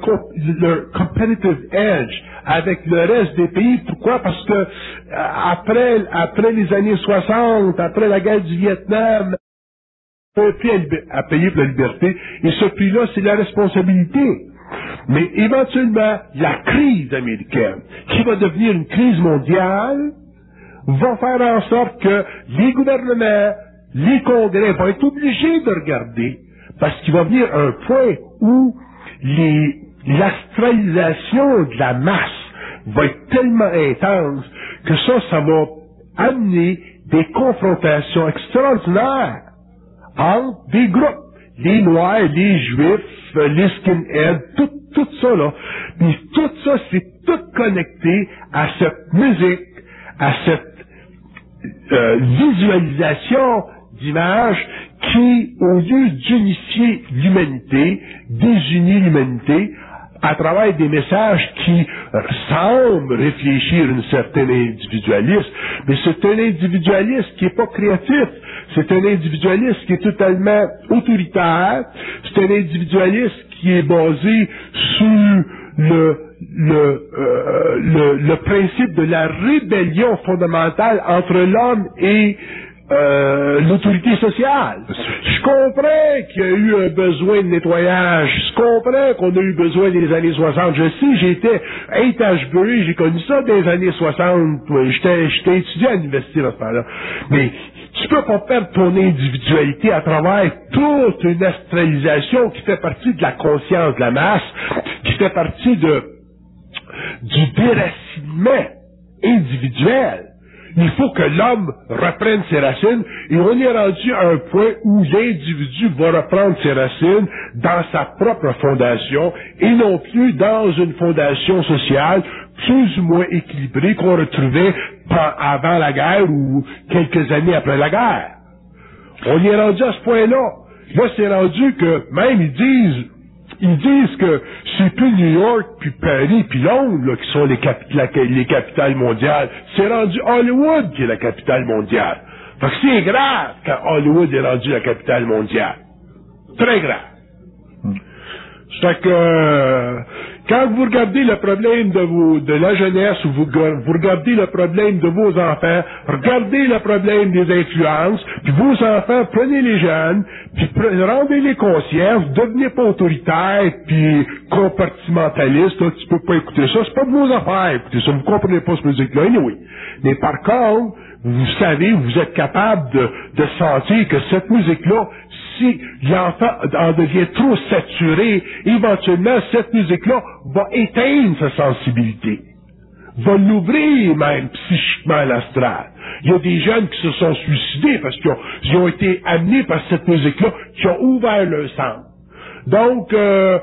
competitive edge avec le reste des pays. Pourquoi? Parce que après les années 60, après la guerre du Vietnam, un prix à payer pour la liberté, et ce prix-là, c'est la responsabilité. Mais éventuellement, la crise américaine, qui va devenir une crise mondiale, va faire en sorte que les gouvernements, les congrès vont être obligés de regarder, parce qu'il va venir un point où l'astralisation de la masse va être tellement intense que ça va amener des confrontations extraordinaires entre des groupes, les Noirs, les Juifs, les skinheads, tout ça là. Mais tout ça, c'est tout connecté à cette musique, à cette visualisation d'images qui, au lieu d'unifier l'humanité, désunit l'humanité à travers des messages qui semblent réfléchir un certain individualisme, mais c'est un individualisme qui n'est pas créatif, c'est un individualisme qui est totalement autoritaire, c'est un individualisme qui est basé sur le principe de la rébellion fondamentale entre l'homme et l'autorité sociale. Je comprends qu'il y a eu un besoin de nettoyage. Je comprends qu'on a eu besoin des années 60. Je sais, j'étais à Ashbury, j'ai connu ça des années 60. J'étais étudiant à l'université dans ce temps-là. Mais tu peux pas perdre ton individualité à travers toute une astralisation qui fait partie de la conscience de la masse, qui fait partie du déracinement individuel. Il faut que l'homme reprenne ses racines, et on est rendu à un point où l'individu va reprendre ses racines dans sa propre fondation, et non plus dans une fondation sociale plus ou moins équilibrée qu'on retrouvait avant la guerre ou quelques années après la guerre. On est rendu à ce point-là. Là, c'est rendu que, même ils disent que c'est plus New York, puis Paris, puis Londres, là, qui sont les capitales mondiales. C'est rendu Hollywood qui est la capitale mondiale. Fait que c'est grave quand Hollywood est rendu la capitale mondiale. Très grave. Fait que, quand vous regardez le problème de la jeunesse, ou vous regardez le problème de vos enfants, regardez le problème des influences, puis vos enfants, prenez les jeunes, puis rendez-les conscients, devenez pas autoritaires, puis compartimentalistes, là, tu peux pas écouter ça, c'est pas de vos affaires, écoutez ça, vous comprenez pas cette musique-là, anyway. Mais par contre, vous savez, vous êtes capable de sentir que cette musique-là, si l'enfant en devient trop saturé, éventuellement, cette musique-là va éteindre sa sensibilité, va l'ouvrir même psychiquement à l'astral. Il y a des jeunes qui se sont suicidés parce qu'ils ont été amenés par cette musique-là, qui ont ouvert leur sens. Donc, le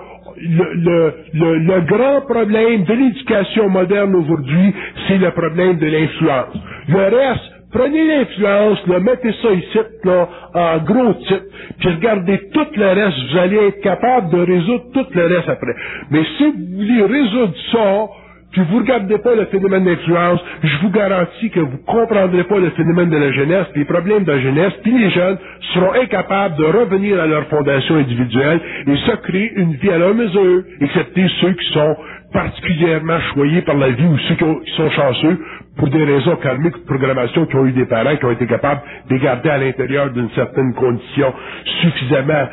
grand problème de l'éducation moderne aujourd'hui, c'est le problème de l'influence. Le reste, prenez l'influence, mettez ça ici, là, en gros titre, puis regardez tout le reste, vous allez être capable de résoudre tout le reste après. Mais si vous voulez résoudre ça, puis vous regardez pas le phénomène d'influence, je vous garantis que vous comprendrez pas le phénomène de la jeunesse, les problèmes de la jeunesse, puis les jeunes seront incapables de revenir à leur fondation individuelle et se créer une vie à leur mesure, excepté ceux qui sont particulièrement choyés par la vie ou ceux qui sont chanceux pour des raisons karmiques ou de programmation, qui ont eu des parents qui ont été capables de les garder à l'intérieur d'une certaine condition suffisamment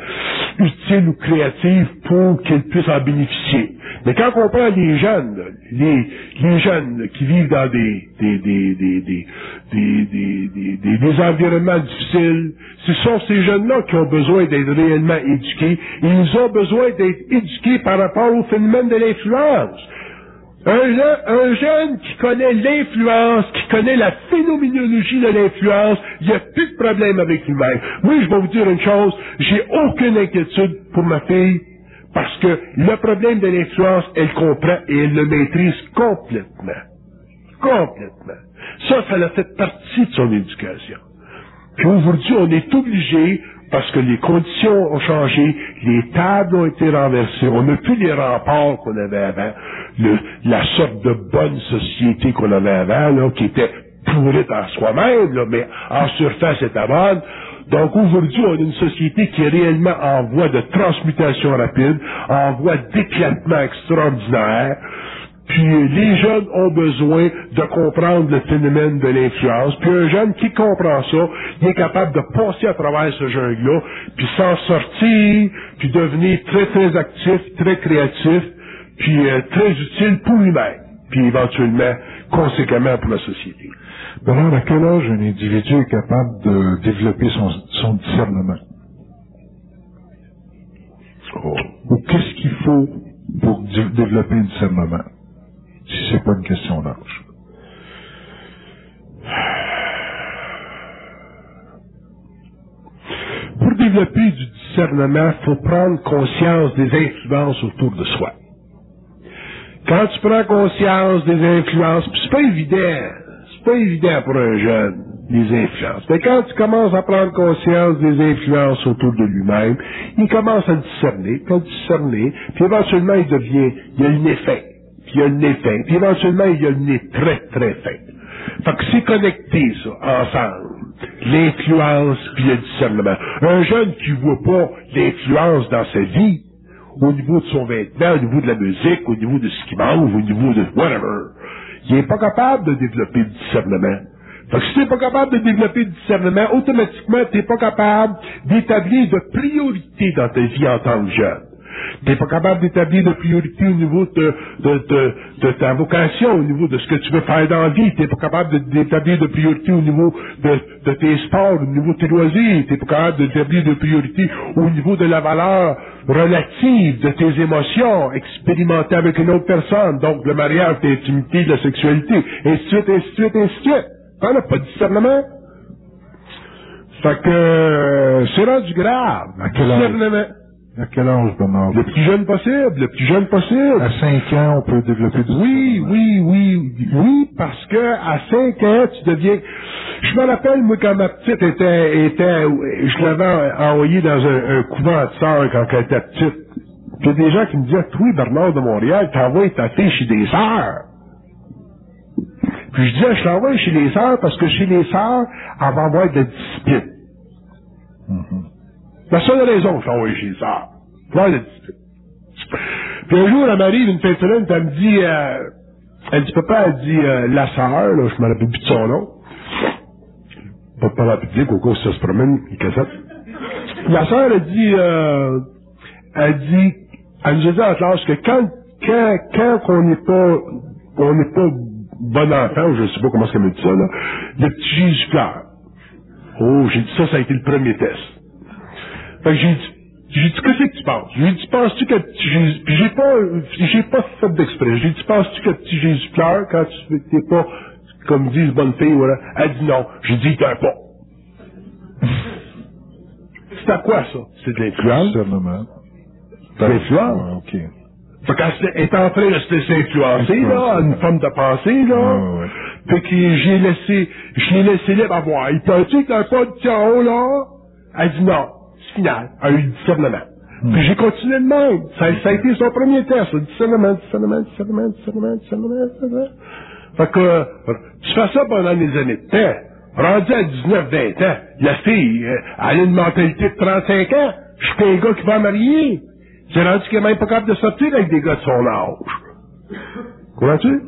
utile ou créative pour qu'ils puissent en bénéficier. Mais quand on prend les jeunes, les jeunes qui vivent dans des environnements difficiles, ce sont ces jeunes-là qui ont besoin d'être réellement éduqués, et ils ont besoin d'être éduqués par rapport au phénomène de l'influence. Un jeune qui connaît l'influence, qui connaît la phénoménologie de l'influence, il n'y a plus de problème avec lui-même. Oui, je vais vous dire une chose, j'ai aucune inquiétude pour ma fille, parce que le problème de l'influence, elle comprend et elle le maîtrise complètement. Complètement. Ça a fait partie de son éducation. Puis aujourd'hui, on est obligé, parce que les conditions ont changé, les tables ont été renversées, on n'a plus les remparts qu'on avait avant, la sorte de bonne société qu'on avait avant, là, qui était pourrite en soi-même, là, mais en surface était bonne. Donc aujourd'hui, on a une société qui est réellement en voie de transmutation rapide, en voie d'éclatement extraordinaire. Puis les jeunes ont besoin de comprendre le phénomène de l'influence. Puis un jeune qui comprend ça, il est capable de passer à travers ce jungle-là, puis s'en sortir, puis devenir très très actif, très créatif, puis très utile pour lui-même, puis éventuellement, conséquemment pour la société. Alors, à quel âge un individu est capable de développer son discernement? Ou qu'est-ce qu'il faut pour développer un discernement? Si c'est pas une question d'âge. Pour développer du discernement, il faut prendre conscience des influences autour de soi. Quand tu prends conscience des influences, puis c'est pas évident pour un jeune, les influences. Mais quand tu commences à prendre conscience des influences autour de lui-même, il commence à discerner, puis éventuellement il y a le nez fin, puis il y a le nez fin, puis éventuellement il y a le nez très très fin. Fait que c'est connecté, ça, ensemble. L'influence puis le discernement. Un jeune qui voit pas l'influence dans sa vie, au niveau de son vêtement, au niveau de la musique, au niveau de ce qu'il mange, au niveau de whatever, il est pas capable de développer le discernement. Fait que si t'es pas capable de développer du discernement, automatiquement, t'es pas capable d'établir de priorité dans ta vie en tant que jeune. T'es pas capable d'établir de priorité au niveau de ta vocation, au niveau de ce que tu veux faire dans la vie. T'es pas capable d'établir de priorité au niveau de tes sports, au niveau de tes loisirs. T'es pas capable d'établir de priorité au niveau de la valeur relative de tes émotions expérimentées avec une autre personne. Donc, le mariage, l'intimité, la sexualité, ainsi de suite, ainsi de suite, ainsi de suite. T'en as pas de discernement. Fait que, c'est rendu grave. Discernement. À quel âge, Bernard? Le plus jeune possible, le plus jeune possible. À 5 ans, on peut développer du Oui, parce que à 5 ans, tu deviens... Je me rappelle, moi, quand ma petite était je l'avais envoyée dans un couvent de sœurs quand elle était petite. Il y a des gens qui me disaient, toi, Bernard de Montréal, t'envoies ta fille chez des sœurs. Puis je disais, je l'envoie chez les sœurs parce que chez les sœurs, elle va avoir de la discipline. La seule raison que je l'envoie chez les sœurs. Voir la discipline. Puis un jour, elle m'arrive une fin de semaine, puis elle me dit, elle dit, papa, elle dit, la sœur, là, je me rappelle plus de son nom. Pas de parler public, au cas où ça se promène, les cassettes. La sœur, elle nous a dit en classe que quand on n'est pas bon enfant, je sais pas comment est-ce qu'elle me dit ça, là, le petit Jésus pleure. Oh, j'ai dit ça a été le premier test. Fait que j'ai dit, qu'est-ce que tu penses? J'ai dit, penses-tu que le petit Jésus, puis j'ai pas fait d'exprès. J'ai dit, penses-tu que le petit Jésus pleure quand tu t'es pas, comme disent bonne fille, voilà? Elle dit non. J'ai dit, t'es pas. C'est à quoi, ça? C'est de l'influence? C'est de l'influence? OK. Fait qu'elle est en train de se laisser influencer, là, une forme de pensée, là. Ouais. Fait que je l'ai laissé libre à voir. Il peut-tu que t'as pas de haut, là? Elle dit non. C'est final. Elle a eu le discernement. Puis j'ai continué de même. Ça a été son premier test, le discernement. Fait que, tu fais ça pendant les années de temps. Rendu à 19-20 ans, la fille, elle a une mentalité de 35 ans. Je suis un gars qui va marier. J'ai rendu qu'elle est même pas capable de sortir avec des gars de son âge. Comprends-tu?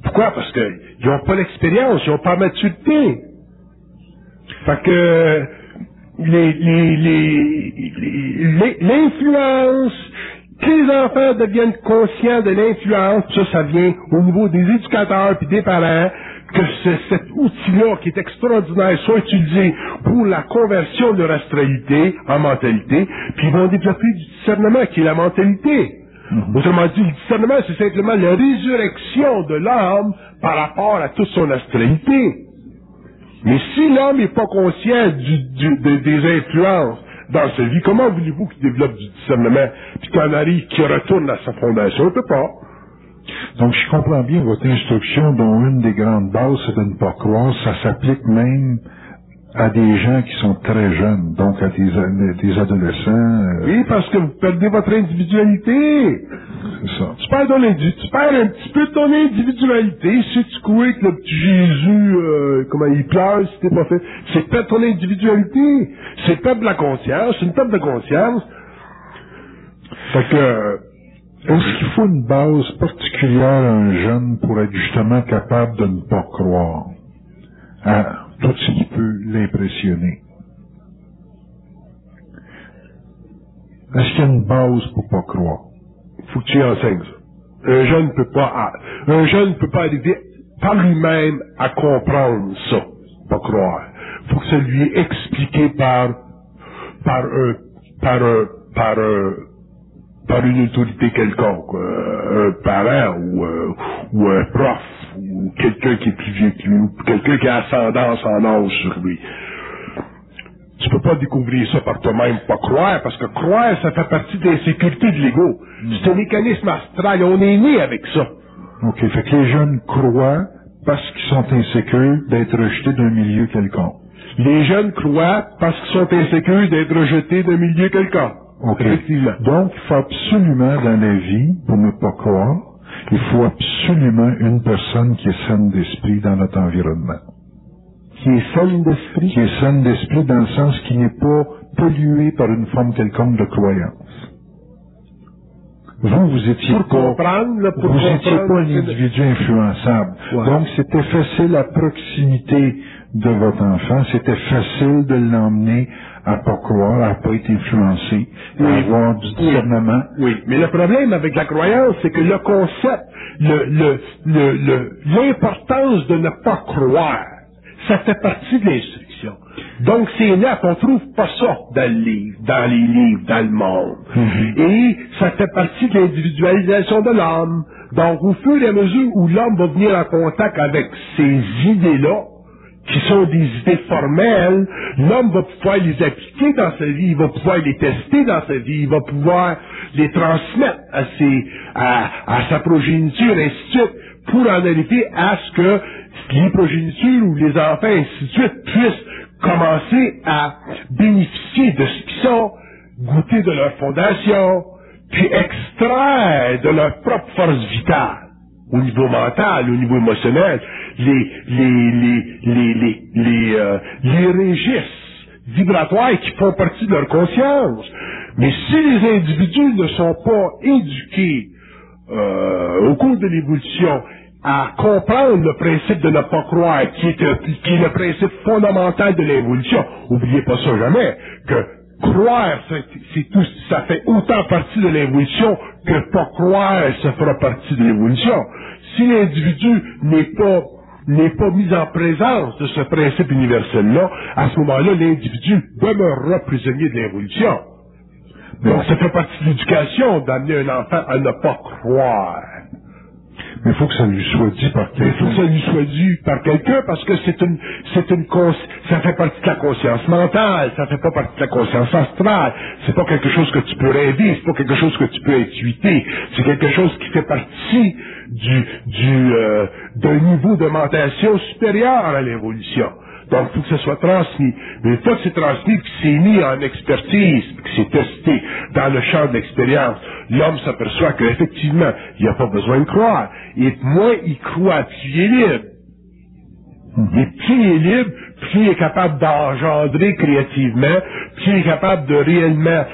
Pourquoi? Parce que ils ont pas l'expérience, ils ont pas la maturité. Fait que l'influence, que les enfants deviennent conscients de l'influence, ça vient au niveau des éducateurs puis des parents, que cet outil-là qui est extraordinaire soit utilisé pour la conversion de leur astralité en mentalité, puis ils vont développer du discernement qui est la mentalité. Autrement dit, le discernement, c'est simplement la résurrection de l'âme par rapport à toute son astralité. Mais si l'homme n'est pas conscient des influences dans sa vie, comment voulez-vous qu'il développe du discernement puis qu'il arrive, qu'il retourne à sa fondation? On ne peut pas. Donc, je comprends bien votre instruction, dont une des grandes bases, c'est de ne pas croire. Ça s'applique même à des gens qui sont très jeunes, donc à des adolescents. Oui, parce que vous perdez votre individualité. C'est ça. Tu perds un petit peu de ton individualité. Si tu crois que le petit Jésus, comment il pleure si t'es pas fait, c'est perdre ton individualité. C'est perdre la conscience. C'est une perte de conscience. Fait que, est-ce qu'il faut une base particulière à un jeune pour être justement capable de ne pas croire à tout ce qui peut l'impressionner? Est-ce qu'il y a une base pour pas croire? Faut que tu enseignes ça. Un jeune ne peut pas arriver par lui-même à comprendre ça, pas croire. Faut que ça lui est expliqué par une autorité quelconque, un parent ou un prof, ou quelqu'un qui est plus vieux que lui, ou quelqu'un qui a ascendance en âge sur lui. Tu peux pas découvrir ça par toi-même, pas croire, parce que croire, ça fait partie des sécurités de l'ego. C'est un mécanisme astral, on est né avec ça. OK, fait que les jeunes croient parce qu'ils sont insécures d'être rejetés d'un milieu quelconque. Les jeunes croient parce qu'ils sont insécures d'être rejetés d'un milieu quelconque. OK. Effectivement. Donc, il faut absolument dans la vie, pour ne pas croire, il faut absolument une personne qui est saine d'esprit dans notre environnement. Qui est saine d'esprit? Qui est saine d'esprit dans le sens qui n'est pas pollué par une forme quelconque de croyance. Vous étiez pour comprendre, là, pour vous comprendre. étiez pas un individu influençable. Ouais. Donc, c'était facile à proximité de votre enfant. C'était facile de l'emmener à pas croire, à pas être influencé, à avoir du discernement. Oui, mais le problème avec la croyance, c'est que le concept, l'importance de ne pas croire, ça fait partie de l'instruction. Donc, c'est là qu'on trouve pas ça dans le livre, dans les livres, dans le monde. Et ça fait partie de l'individualisation de l'homme. Donc, au fur et à mesure où l'homme va venir en contact avec ces idées-là, qui sont des idées formelles, l'homme va pouvoir les appliquer dans sa vie, il va pouvoir les tester dans sa vie, il va pouvoir les transmettre à sa progéniture, ainsi de suite, pour en arriver à ce que les progénitures ou les enfants, ainsi de suite, puissent commencer à bénéficier de ce qu'ils sont, goûter de leur fondation, puis extraire de leur propre force vitale, au niveau mental, au niveau émotionnel, les registres vibratoires qui font partie de leur conscience. Mais si les individus ne sont pas éduqués au cours de l'évolution à comprendre le principe de ne pas croire, qui est le principe fondamental de l'évolution, oubliez pas ça jamais, que croire, c'est tout, ça fait autant partie de l'évolution que pas croire, ça fera partie de l'évolution. Si l'individu n'est pas mis en présence de ce principe universel-là, à ce moment-là, l'individu demeurera prisonnier de l'évolution. Donc, ça fait partie de l'éducation d'amener un enfant à ne pas croire. Mais il faut que ça lui soit dit par quelqu'un. Il faut que ça lui soit dit par quelqu'un parce que ça fait partie de la conscience mentale, ça fait pas partie de la conscience astrale. C'est pas quelque chose que tu peux rêver, c'est pas quelque chose que tu peux intuiter. C'est quelque chose qui fait partie d'un niveau de mentation supérieur à l'évolution. Donc, il faut que ça soit transmis. Mais une fois que c'est transmis, que c'est mis en expertise, que c'est testé dans le champ de l'expérience, l'homme s'aperçoit qu'effectivement, il n'a pas besoin de croire. Et moins il croit, plus il est libre. Et plus il est libre, plus il est capable d'engendrer créativement, plus il est capable de réellement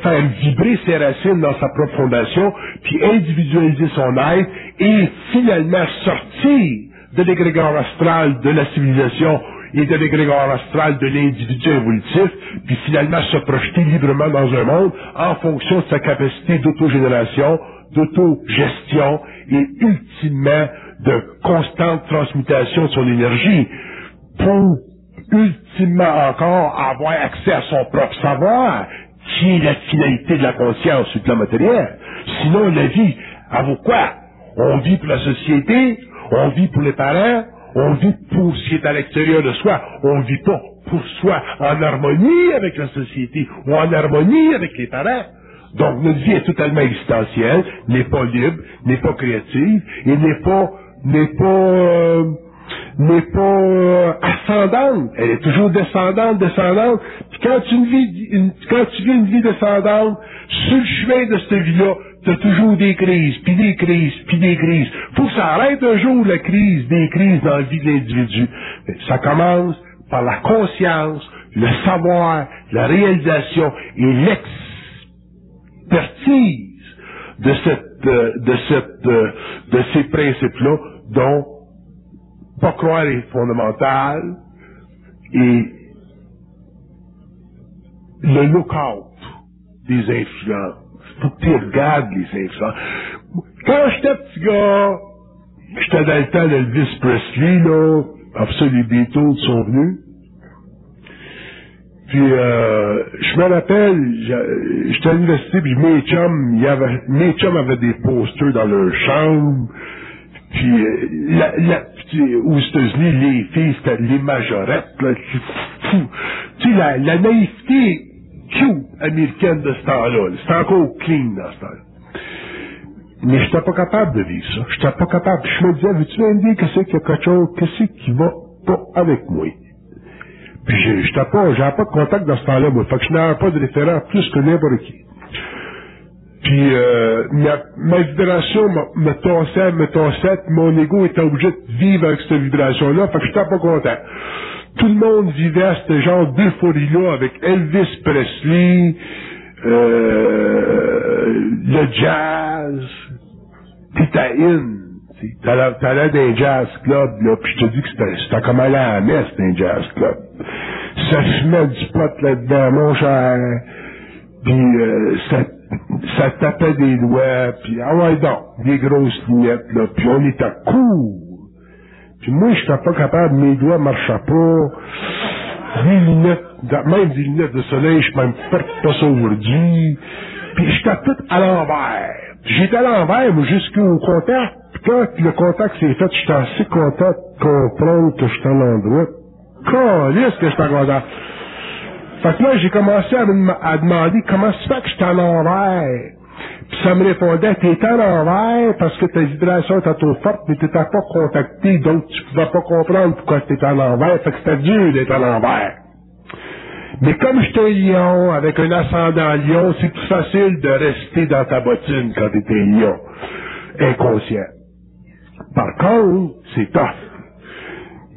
faire vibrer ses racines dans sa propre fondation, puis individualiser son être, et finalement sortir de l'égrégore astral de la civilisation et de l'égrégore astral de l'individu évolutif, puis finalement se projeter librement dans un monde en fonction de sa capacité d'autogénération, d'autogestion et ultimement de constante transmutation de son énergie pour ultimement encore avoir accès à son propre savoir, qui est la finalité de la conscience ou de la matérielle. Sinon, la vie, à vaut quoi? On vit pour la société, on vit pour les parents, on vit pour ce qui est à l'extérieur de soi, on vit pas pour soi en harmonie avec la société ou en harmonie avec les parents. Donc notre vie est totalement existentielle, n'est pas libre, n'est pas créative et n'est pas ascendante. Elle est toujours descendante. Puis quand tu vis une vie descendante, sur le chemin de cette vie-là, t'as toujours des crises, puis des crises. Faut que ça arrête un jour, des crises dans la vie de l'individu. Ça commence par la conscience, le savoir, la réalisation et l'expertise de ces principes-là, dont pas croire est fondamental, et le look-out des influences. Faut que tu regardes les influences. Quand j'étais petit gars, j'étais dans le temps d'Elvis Presley, là, après ça, les Beatles sont venus. Puis, je me rappelle, j'étais à l'université, puis mes chums avaient des posters dans leur chambre. Puis, aux États-Unis, les filles, c'était les majorettes, là. Tu sais, la naïveté cute américaine de ce temps-là. C'était encore clean dans ce temps-là. Mais j'étais pas capable de vivre ça. J'étais pas capable. Je me disais, veux-tu me dire que c'est qu'il y a quelque chose, qu'est-ce qui va pas avec moi? Puis j'avais pas de contact dans ce temps-là, moi. Fait que je n'avais pas de référent plus que n'importe qui. Puis ma vibration me tassait, mon ego était obligé de vivre avec cette vibration-là, fait que j'étais pas content. Tout le monde vivait à ce genre d'euphorie-là avec Elvis Presley, le jazz, pis t'as t'allais dans un jazz club, là, pis je te dis que c'était comme aller à la messe dans un jazz club. Ça fumait du pot là-dedans, mon cher, pis ça tapait des doigts, pis ah ouais donc, des grosses lunettes, là, pis on était cool. Pis moi, j'étais pas capable, mes doigts marchaient pas. Des lunettes, même des lunettes de soleil, je même pas ça aujourd'hui. Puis j'étais tout à l'envers. J'étais à l'envers, moi, jusqu'au contact. Puis quand le contact s'est fait, j'étais assez content de comprendre que j'étais à l'endroit. Calisse que j'étais content. Fait que là, j'ai commencé à demander comment ça se fait que j'étais à l'envers. Puis ça me répondait, t'étais à l'envers parce que ta vibration était trop forte, mais t'étais pas contacté, donc tu pouvais pas comprendre pourquoi t'étais à l'envers. Fait que c'était dur d'être à l'envers. Mais comme j'étais un lion, avec un ascendant lion, c'est plus facile de rester dans ta bottine quand t'étais un lion. Inconscient. Par contre, c'est tough.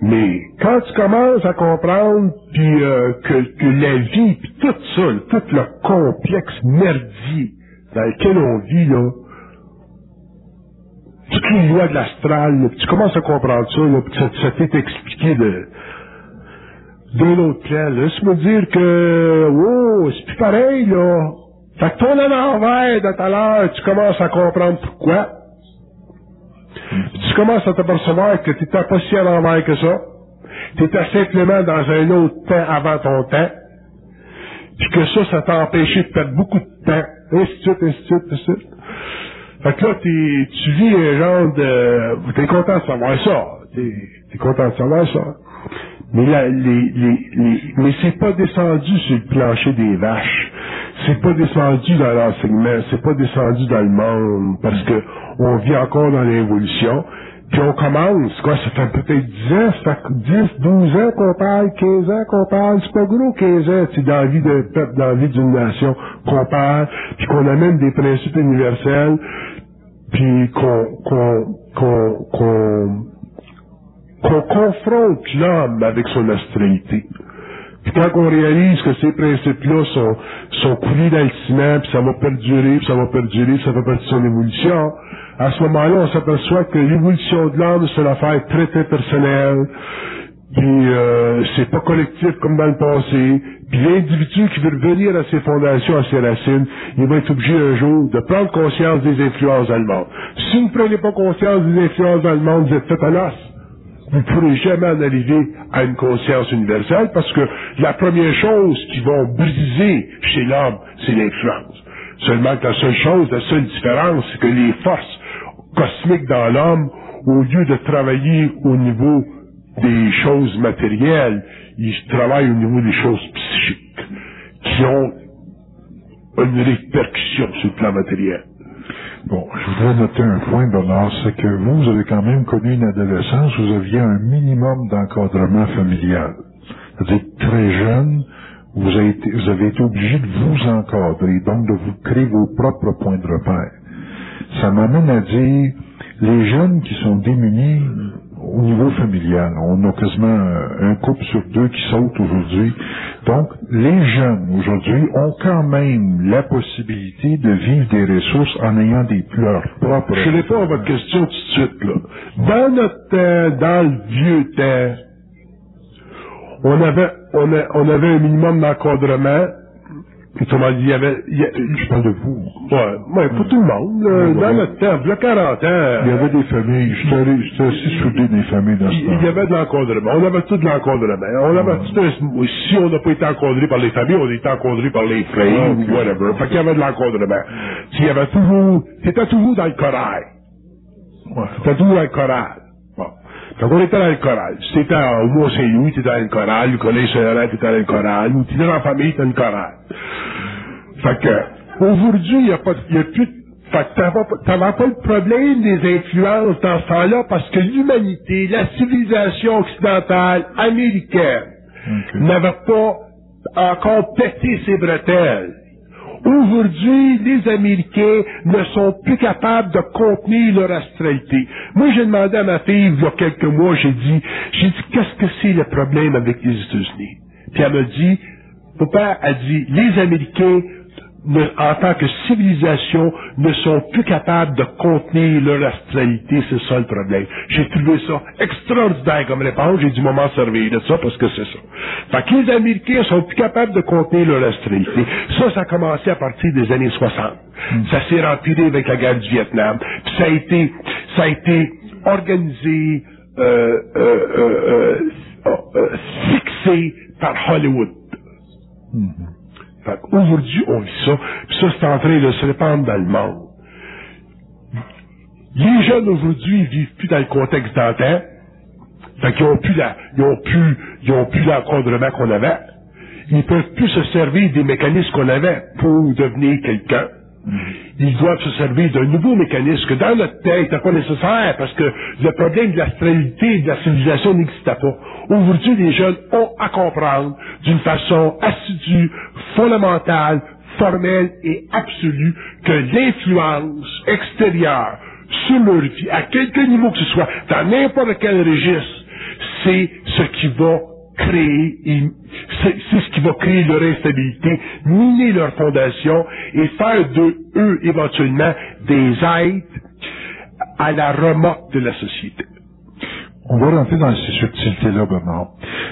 Mais quand tu commences à comprendre puis que la vie, puis tout ça, tout le complexe merdier dans lequel on vit, là, toutes les lois de l'astral, là, puis tu commences à comprendre ça, là, puis ça t'est expliqué d'un autre plan, là, ça veut dire que, oh, c'est plus pareil, là. Fait que ton à l'envers de tout à l'heure, tu commences à comprendre pourquoi. Tu commences à t'apercevoir que t'étais pas si à l'envers que ça. T'étais simplement dans un autre temps avant ton temps. Puis que ça t'a empêché de perdre beaucoup de temps. Ainsi de suite, ainsi de suite, ainsi de suite. Fait que là, tu vis un genre de... T'es content de savoir ça. T'es content de savoir ça. Mais là, mais c'est pas descendu sur le plancher des vaches. C'est pas descendu dans l'enseignement. C'est pas descendu dans le monde. Parce que on vit encore dans l'évolution. Puis on commence, quoi, ça fait peut-être 10 ans, ça fait 10, 12 ans qu'on parle, 15 ans qu'on parle, c'est pas gros 15 ans, c'est dans la vie d'un peuple, dans la vie d'une nation qu'on parle, puis qu'on amène des principes universels, puis qu'on confronte l'homme avec son astralité. Puis quand on réalise que ces principes-là sont coulés dans le ciment, puis ça va perdurer, ça fait partie de son évolution, à ce moment-là, on s'aperçoit que l'évolution de l'homme, c'est une affaire très, très personnelle, puis c'est pas collectif comme dans le passé, puis l'individu qui veut revenir à ses fondations, à ses racines, il va être obligé un jour de prendre conscience des influences allemandes. Si vous ne prenez pas conscience des influences allemandes, vous êtes fait à l'os. Vous ne pourrez jamais en arriver à une conscience universelle parce que la première chose qui va briser chez l'homme, c'est l'influence. Seulement que la seule différence, c'est que les forces cosmiques dans l'homme, au lieu de travailler au niveau des choses matérielles, ils travaillent au niveau des choses psychiques, qui ont une répercussion sur le plan matériel. Bon, je voudrais noter un point, Bernard, c'est que vous avez quand même connu une adolescence, vous aviez un minimum d'encadrement familial. C'est-à-dire, très jeune, vous avez été obligé de vous encadrer, donc de vous créer vos propres points de repère. Ça m'amène à dire, les jeunes qui sont démunis au niveau familial, on a quasiment un couple sur deux qui saute aujourd'hui. Donc, les jeunes aujourd'hui ont quand même la possibilité de vivre des ressources en ayant leurs propres... Je réponds à votre question tout de suite, là. Dans notre temps, dans le vieux temps, on avait un minimum d'encadrement. Autrement dit, je parle de vous. Ouais, pour tout le monde. Dans notre temps, il y a 40 ans. Il y avait des familles. J'étais aussi soudé des familles dans ce temps. Il y avait de l'encadrement. On avait tout de l'encadrement. On avait si on n'a pas été encadré par les familles, on a été encadré par les frères ou whatever. Fait qu'il y avait de l'encadrement. T'étais toujours dans le choral. T'étais toujours dans le choral. Bon. Donc on était dans le choral. Si t'étais au Mont-Saint-Louis, t'étais dans le choral. Le collège Saint-Laurent, t'étais dans le choral. Ou t'étais dans la famille, t'étais dans le choral. Fait que, aujourd'hui, il y a plus fait que t'avais pas le problème des influences dans ce temps-là parce que l'humanité, la civilisation occidentale américaine, n'avait pas encore pété ses bretelles. Aujourd'hui, les Américains ne sont plus capables de contenir leur astralité. Moi, j'ai demandé à ma fille, il y a quelques mois, j'ai dit, qu'est-ce que c'est le problème avec les États-Unis? Puis elle m'a dit, papa a dit, les Américains en tant que civilisation, ne sont plus capables de contenir leur astralité. C'est ça le problème. J'ai trouvé ça extraordinaire comme réponse. J'ai dû m'en servir de ça parce que c'est ça. Fait que les Américains sont plus capables de contenir leur astralité. Ça a commencé à partir des années 60. Ça s'est empiré avec la guerre du Vietnam. Puis ça a été organisé, fixé par Hollywood. Aujourd'hui, on vit ça, puis ça, c'est en train de se répandre dans le monde. Les jeunes aujourd'hui, ils vivent plus dans le contexte d'antan. Fait qu'ils ont plus l'encadrement qu'on avait. Ils peuvent plus se servir des mécanismes qu'on avait pour devenir quelqu'un. Ils doivent se servir d'un nouveau mécanisme que dans notre tête n'était pas nécessaire parce que le problème de l'astralité et de la civilisation n'existait pas. Aujourd'hui, les jeunes ont à comprendre d'une façon assidue, fondamentale, formelle et absolue que l'influence extérieure sur leur vie, à quelque niveau que ce soit, dans n'importe quel registre, c'est ce qui va c'est ce qui va créer leur instabilité, miner leur fondation et faire d'eux éventuellement des êtres à la remorque de la société. On va rentrer dans ces subtilités-là, Bernard.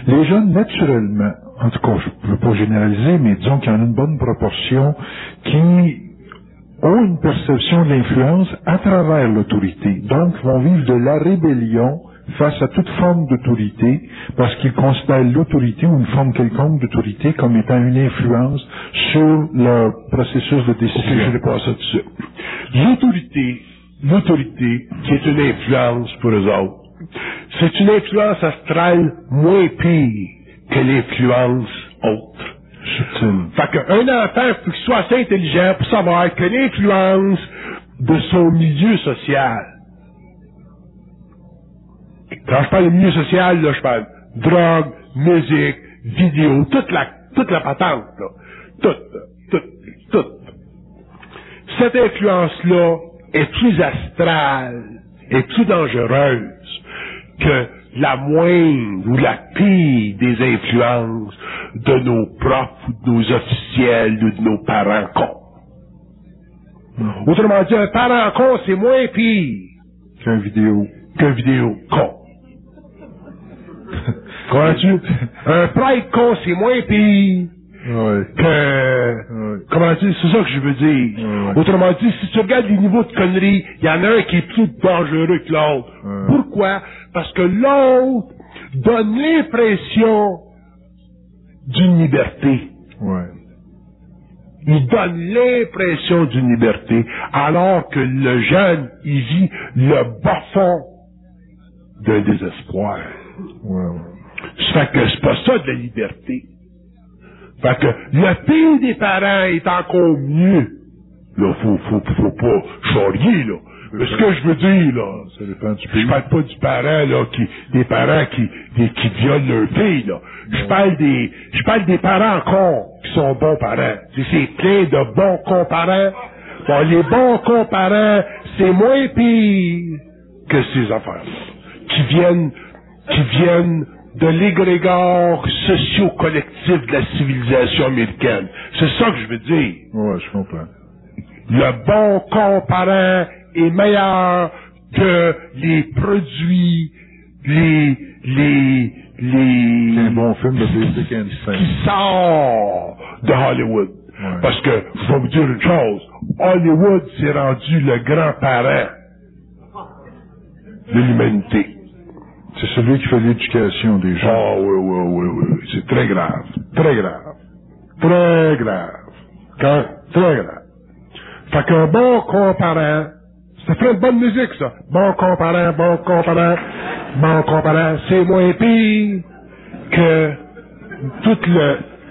Les jeunes, naturellement, en tout cas, je ne veux pas généraliser, mais disons qu'il y en a une bonne proportion qui ont une perception de l'influence à travers l'autorité. Donc, vont vivre de la rébellion face à toute forme d'autorité, parce qu'ils considèrent l'autorité ou une forme quelconque d'autorité comme étant une influence sur leur processus de décision. Je réponds à ça tout de suite. L'autorité, qui est une influence pour eux autres, c'est une influence astrale moins pire que l'influence autre. Fait qu'un enfant, faut qu'il soit assez intelligent pour savoir que l'influence de son milieu social, quand je parle de milieu social, là, je parle drogue, musique, vidéo, toute la patente, là. Toute. Cette influence-là est plus astrale, est plus dangereuse que la moindre ou la pire des influences de nos profs, ou de nos officiels, ou de nos parents cons. Autrement dit, un parent con, c'est moins pire qu'un vidéo con. Comprends-tu? Un prêtre con, c'est moins pire que... Comment dire? C'est ça que je veux dire. Autrement dit, si tu regardes les niveaux de conneries, il y en a un qui est plus dangereux que l'autre. Pourquoi? Parce que l'autre donne l'impression d'une liberté. Il donne l'impression d'une liberté, alors que le jeune, il vit le bas fond d'un désespoir. Ça fait que c'est pas ça de la liberté. Fait que le pire des parents est encore mieux. Là, faut pas charrier, là. Mais ce que je veux dire, là, ça dépend du pays. Je parle pas du parent, là, des parents qui violent leur fille, là. Je parle des parents cons qui sont bons parents. C'est plein de bons cons parents. Bon, les bons cons parents, c'est moins pire que ces affaires-là. Qui viennent de l'égrégore socio-collectif de la civilisation américaine. C'est ça que je veux dire. Ouais, je comprends. Le bon comparant est meilleur que les produits, un bon film de Basic Instinct qui sort de Hollywood. Ouais. Parce que, je vais vous dire une chose, Hollywood s'est rendu le grand-parent de l'humanité. C'est celui qui fait l'éducation des gens. Ah oui. C'est très grave. Très grave. Très grave. Très grave. Fait qu'un bon comparant, ça ferait une bonne musique, ça. Bon comparant, c'est moins pire que tout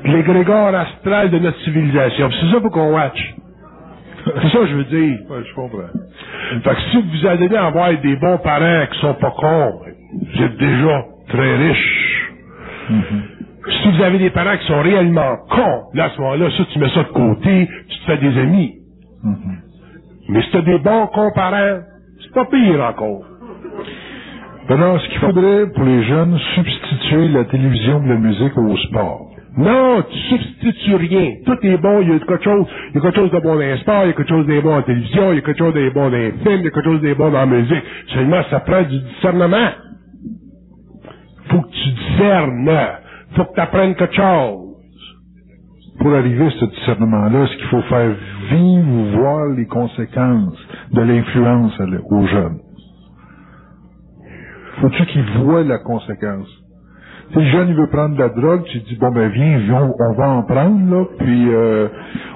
l'égrégore astral de notre civilisation. Puis c'est ça pour qu'on watch. C'est ça que je veux dire. Ouais, je comprends. Fait que si vous allez avoir des bons parents qui sont pas cons, vous êtes déjà très riches. Si vous avez des parents qui sont réellement cons, là, à ce moment-là, ça, tu mets ça de côté, tu te fais des amis. Mais si tu as des bons cons parents, c'est pas pire encore. Alors, ce qu'il faudrait pour les jeunes, substituer la télévision de la musique au sport. Non, tu substitues rien. Tout est bon, il y a quelque chose de bon dans les sports, il y a quelque chose de bon en télévision, il y a quelque chose de bon dans les films, il y a quelque chose de bon dans la musique. Seulement, ça prend du discernement. Faut que tu discernes. Faut que tu apprennes quelque chose. Pour arriver à ce discernement-là, est-ce qu'il faut faire vivre ou voir les conséquences de l'influence aux jeunes? Faut-tu qu'ils voient la conséquence? Si le jeune, il veut prendre de la drogue, tu dis, bon, ben, viens, on va en prendre, là, puis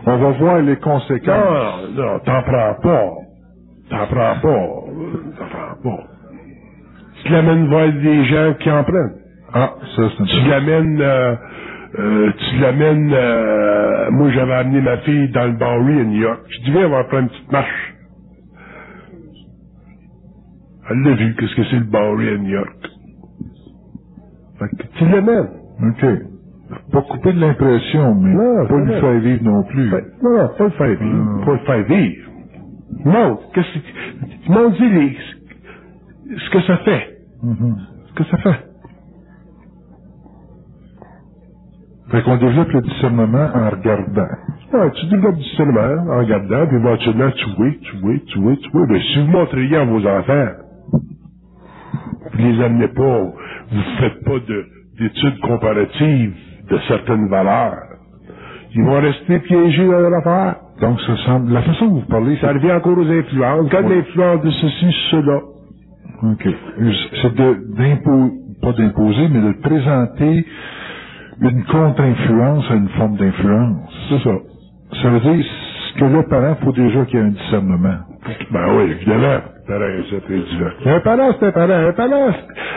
on va voir les conséquences. Non, t'en prends pas. Tu l'amènes voir des gens qui en prennent. Ah, ça, c'est Tu l'amènes, moi, j'avais amené ma fille dans le Bowery à New York. Je dis, viens, on va faire une petite marche. Elle l'a vu, qu'est-ce que c'est le Bowery à New York. Fait que tu l'amènes. OK. Pas couper de l'impression, mais non, pas lui faire vivre non plus. Non, pas le faire vivre. Pas le faire vivre. Montre, montre-lui ce que ça fait. Ce que ça fait. Fait qu'on développe le discernement en regardant. Ouais, tu développes le discernement en regardant, puis éventuellement, tu vois. Ben, si vous montriez à vos enfants, vous les amenez pas, vous faites pas d'études comparatives de certaines valeurs, ils vont rester piégés dans leur affaire. Donc, la façon que vous parlez, ça revient encore aux influences. Quand l'influence de ceci, cela. OK. C'est pas d'imposer, mais de présenter une contre-influence à une forme d'influence. C'est ça. Ça veut dire que le parent, il faut déjà qu'il y ait un discernement. Ben oui, évidemment. C'est très différent. Un parent, c'est un parent.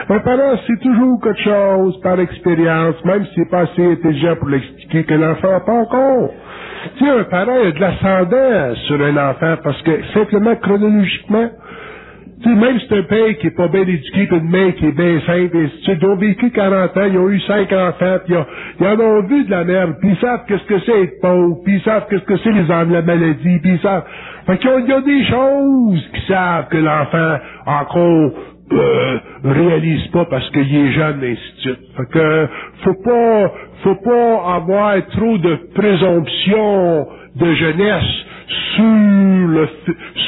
Un parent, c'est toujours quelque chose par expérience, même si c'est pas assez intelligent pour l'expliquer, que l'enfant n'a pas encore. Tu sais, un parent a de l'ascendant sur un enfant parce que simplement chronologiquement, tu sais, même si c'est un père qui est pas bien éduqué, puis une mère qui est bien simple, et ils ont vécu 40 ans, ils ont eu 5 enfants, puis ils en ont vu de la merde, puis ils savent qu'est-ce que c'est être pauvre, puis ils savent qu'est-ce que c'est la maladie, puis ils savent. Fait qu'il y a des choses qu'ils savent que l'enfant encore réalise pas parce qu'il est jeune, et ainsi de suite. Fait que faut pas avoir trop de présomption de jeunesse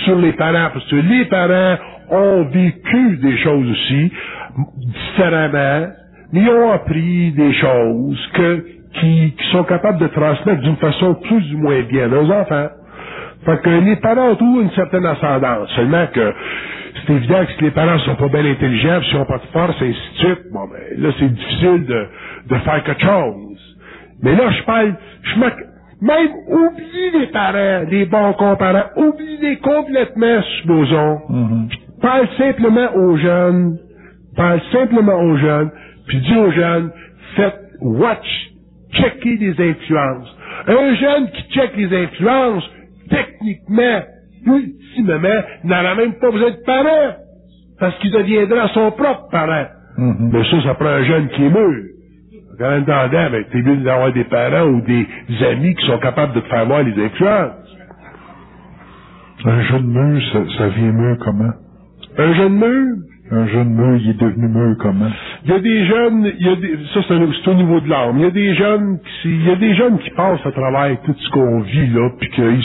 sur les parents, parce que les parents ont vécu des choses aussi, différemment, mais ils ont appris des choses qui sont capables de transmettre d'une façon plus ou moins bien à leurs enfants. Fait que les parents ont toujours une certaine ascendance, seulement que c'est évident que si les parents sont pas bien intelligents, s'ils n'ont pas de force, et ainsi de suite, bon ben là c'est difficile de faire quelque chose. Mais là même oubliez les parents, les bons comparants, oubliez-les complètement, supposons. Parle simplement aux jeunes, puis dis aux jeunes, checkez les influences. Un jeune qui check les influences, techniquement, ultimement, n'aura même pas besoin de parents, parce qu'il deviendra son propre parent. Mais ça prend un jeune qui est mûr. Quand même tendant, ben, t'es mieux d'avoir des parents ou des amis qui sont capables de te faire voir les influences. Un jeune mûr, ça vient mûr comment? Un jeune mûr? Un jeune mûr, il est devenu mûr comment? Il y a des jeunes, ça c'est au niveau de l'âme. Il y a des jeunes qui passent à travers tout ce qu'on vit là, puis qu'ils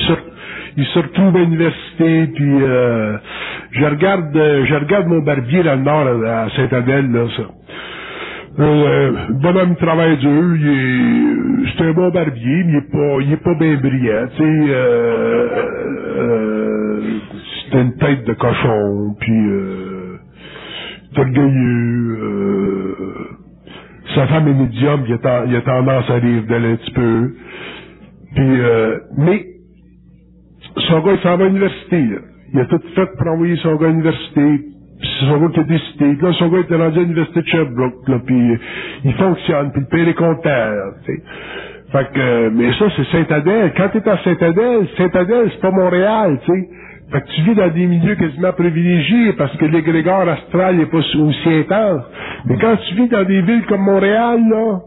se retrouvent à l'université, puis je regarde mon barbier dans le nord à Saint-Adèle là, ça. Le bonhomme travaille dur, c'est un bon barbier, mais il est pas bien brillant, tu sais, c'est une tête de cochon, puis orgueilleux, sa femme est médium, il a tendance à rire d'elle un petit peu, puis mais son gars il s'en va à l'université, là. Il a tout fait pour envoyer son gars à l'université. Puis c'est son gars qui a décidé. Puis là, son gars était rendu à l'université de Sherbrooke, là, puis il fonctionne, puis le père est content, tu sais. Fait que, mais ça, c'est Saint-Adèle. Quand t'es à Saint-Adèle, c'est pas Montréal, tu sais. Fait que tu vis dans des milieux quasiment privilégiés, parce que l'égrégore astral n'est pas aussi intense. Mais quand tu vis dans des villes comme Montréal, là,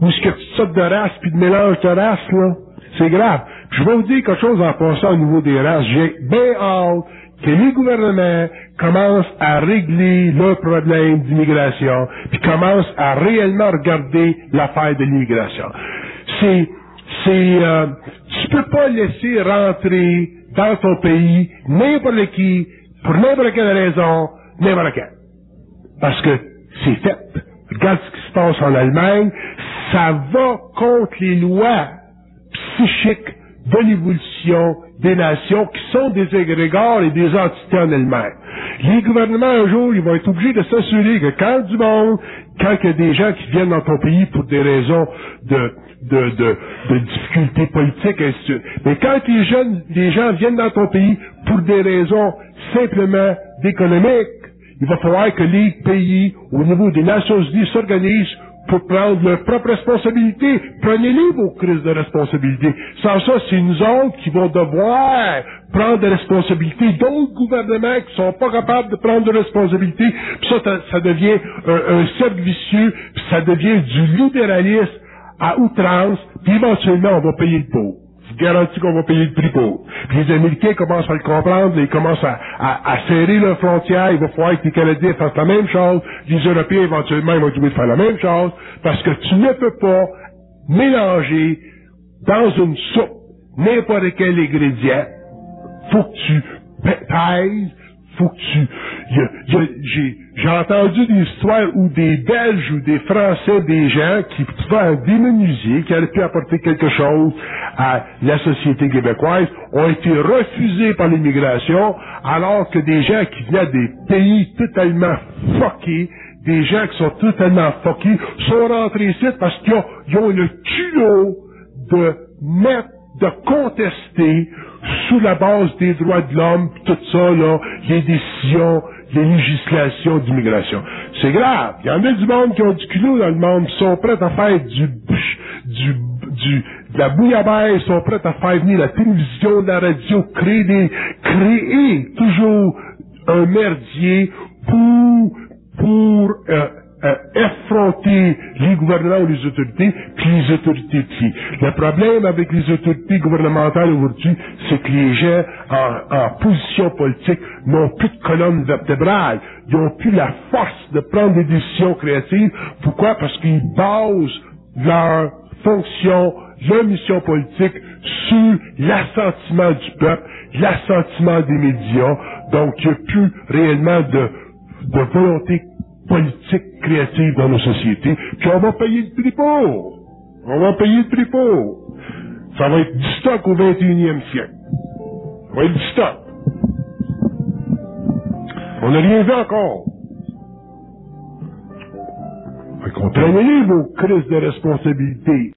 où il y a toutes sortes de races, puis de mélange de races, là, c'est grave. Puis je vais vous dire quelque chose en passant au niveau des races. J'ai bien hâte que les gouvernements commencent à régler leurs problèmes d'immigration, puis commencent à réellement regarder l'affaire de l'immigration. Tu peux pas laisser rentrer dans ton pays n'importe qui, pour n'importe quelle raison, n'importe quelle. Parce que c'est fait. Regarde ce qui se passe en Allemagne, ça va contre les lois psychiques de l'évolution des nations qui sont des égrégores et des entités en elles-mêmes. Les gouvernements, un jour, ils vont être obligés de s'assurer que quand il y a des gens qui viennent dans ton pays pour des raisons de difficultés politiques, ainsi de suite. Mais quand les gens viennent dans ton pays pour des raisons simplement d'économique, il va falloir que les pays, au niveau des Nations Unies, s'organisent pour prendre leurs propres responsabilités. Prenez-les vos crises de responsabilité. Sans ça, c'est nous autres qui vont devoir prendre des responsabilités. D'autres gouvernements qui sont pas capables de prendre de responsabilités. Puis ça devient un cercle vicieux, puis ça devient du libéralisme à outrance, puis éventuellement, on va payer le pot. Je vous garantis qu'on va payer le prix pour. Puis les Américains commencent à le comprendre, ils commencent à serrer leurs frontières, il va falloir que les Canadiens fassent la même chose, les Européens, éventuellement, ils vont devoir faire la même chose, parce que tu ne peux pas mélanger dans une soupe n'importe quel ingrédient. Faut que tu pèses, faut que j'ai entendu des histoires où des Belges ou des Français, des gens qui pouvaient en démenuiser, qui auraient pu apporter quelque chose à la société québécoise, ont été refusés par l'immigration, alors que des gens qui venaient des pays totalement fuckés, des gens qui sont totalement fuckés, sont rentrés ici parce qu'ils ont le culot de contester sous la base des droits de l'homme, tout ça, là, les décisions, les législations d'immigration. C'est grave. Il y en a du monde qui ont du culot dans le monde, qui sont prêts à faire de la bouillabaisse, ils sont prêts à faire venir la télévision, la radio, créer toujours un merdier pour effronter les gouvernements ou les autorités, puis les autorités pieds. Le problème avec les autorités gouvernementales aujourd'hui, c'est que les gens en position politique n'ont plus de colonne vertébrale. Ils n'ont plus la force de prendre des décisions créatives. Pourquoi? Parce qu'ils basent leur fonction, leur mission politique sur l'assentiment du peuple, l'assentiment des médias. Donc, il n'y a plus réellement de volonté politique créative dans nos sociétés, puis on va payer le prix pour. On va payer le prix pour. Ça va être du stock au 21e siècle. Ça va être du stock. On n'a rien vu encore. Fait qu'on prenez vos crises de responsabilité.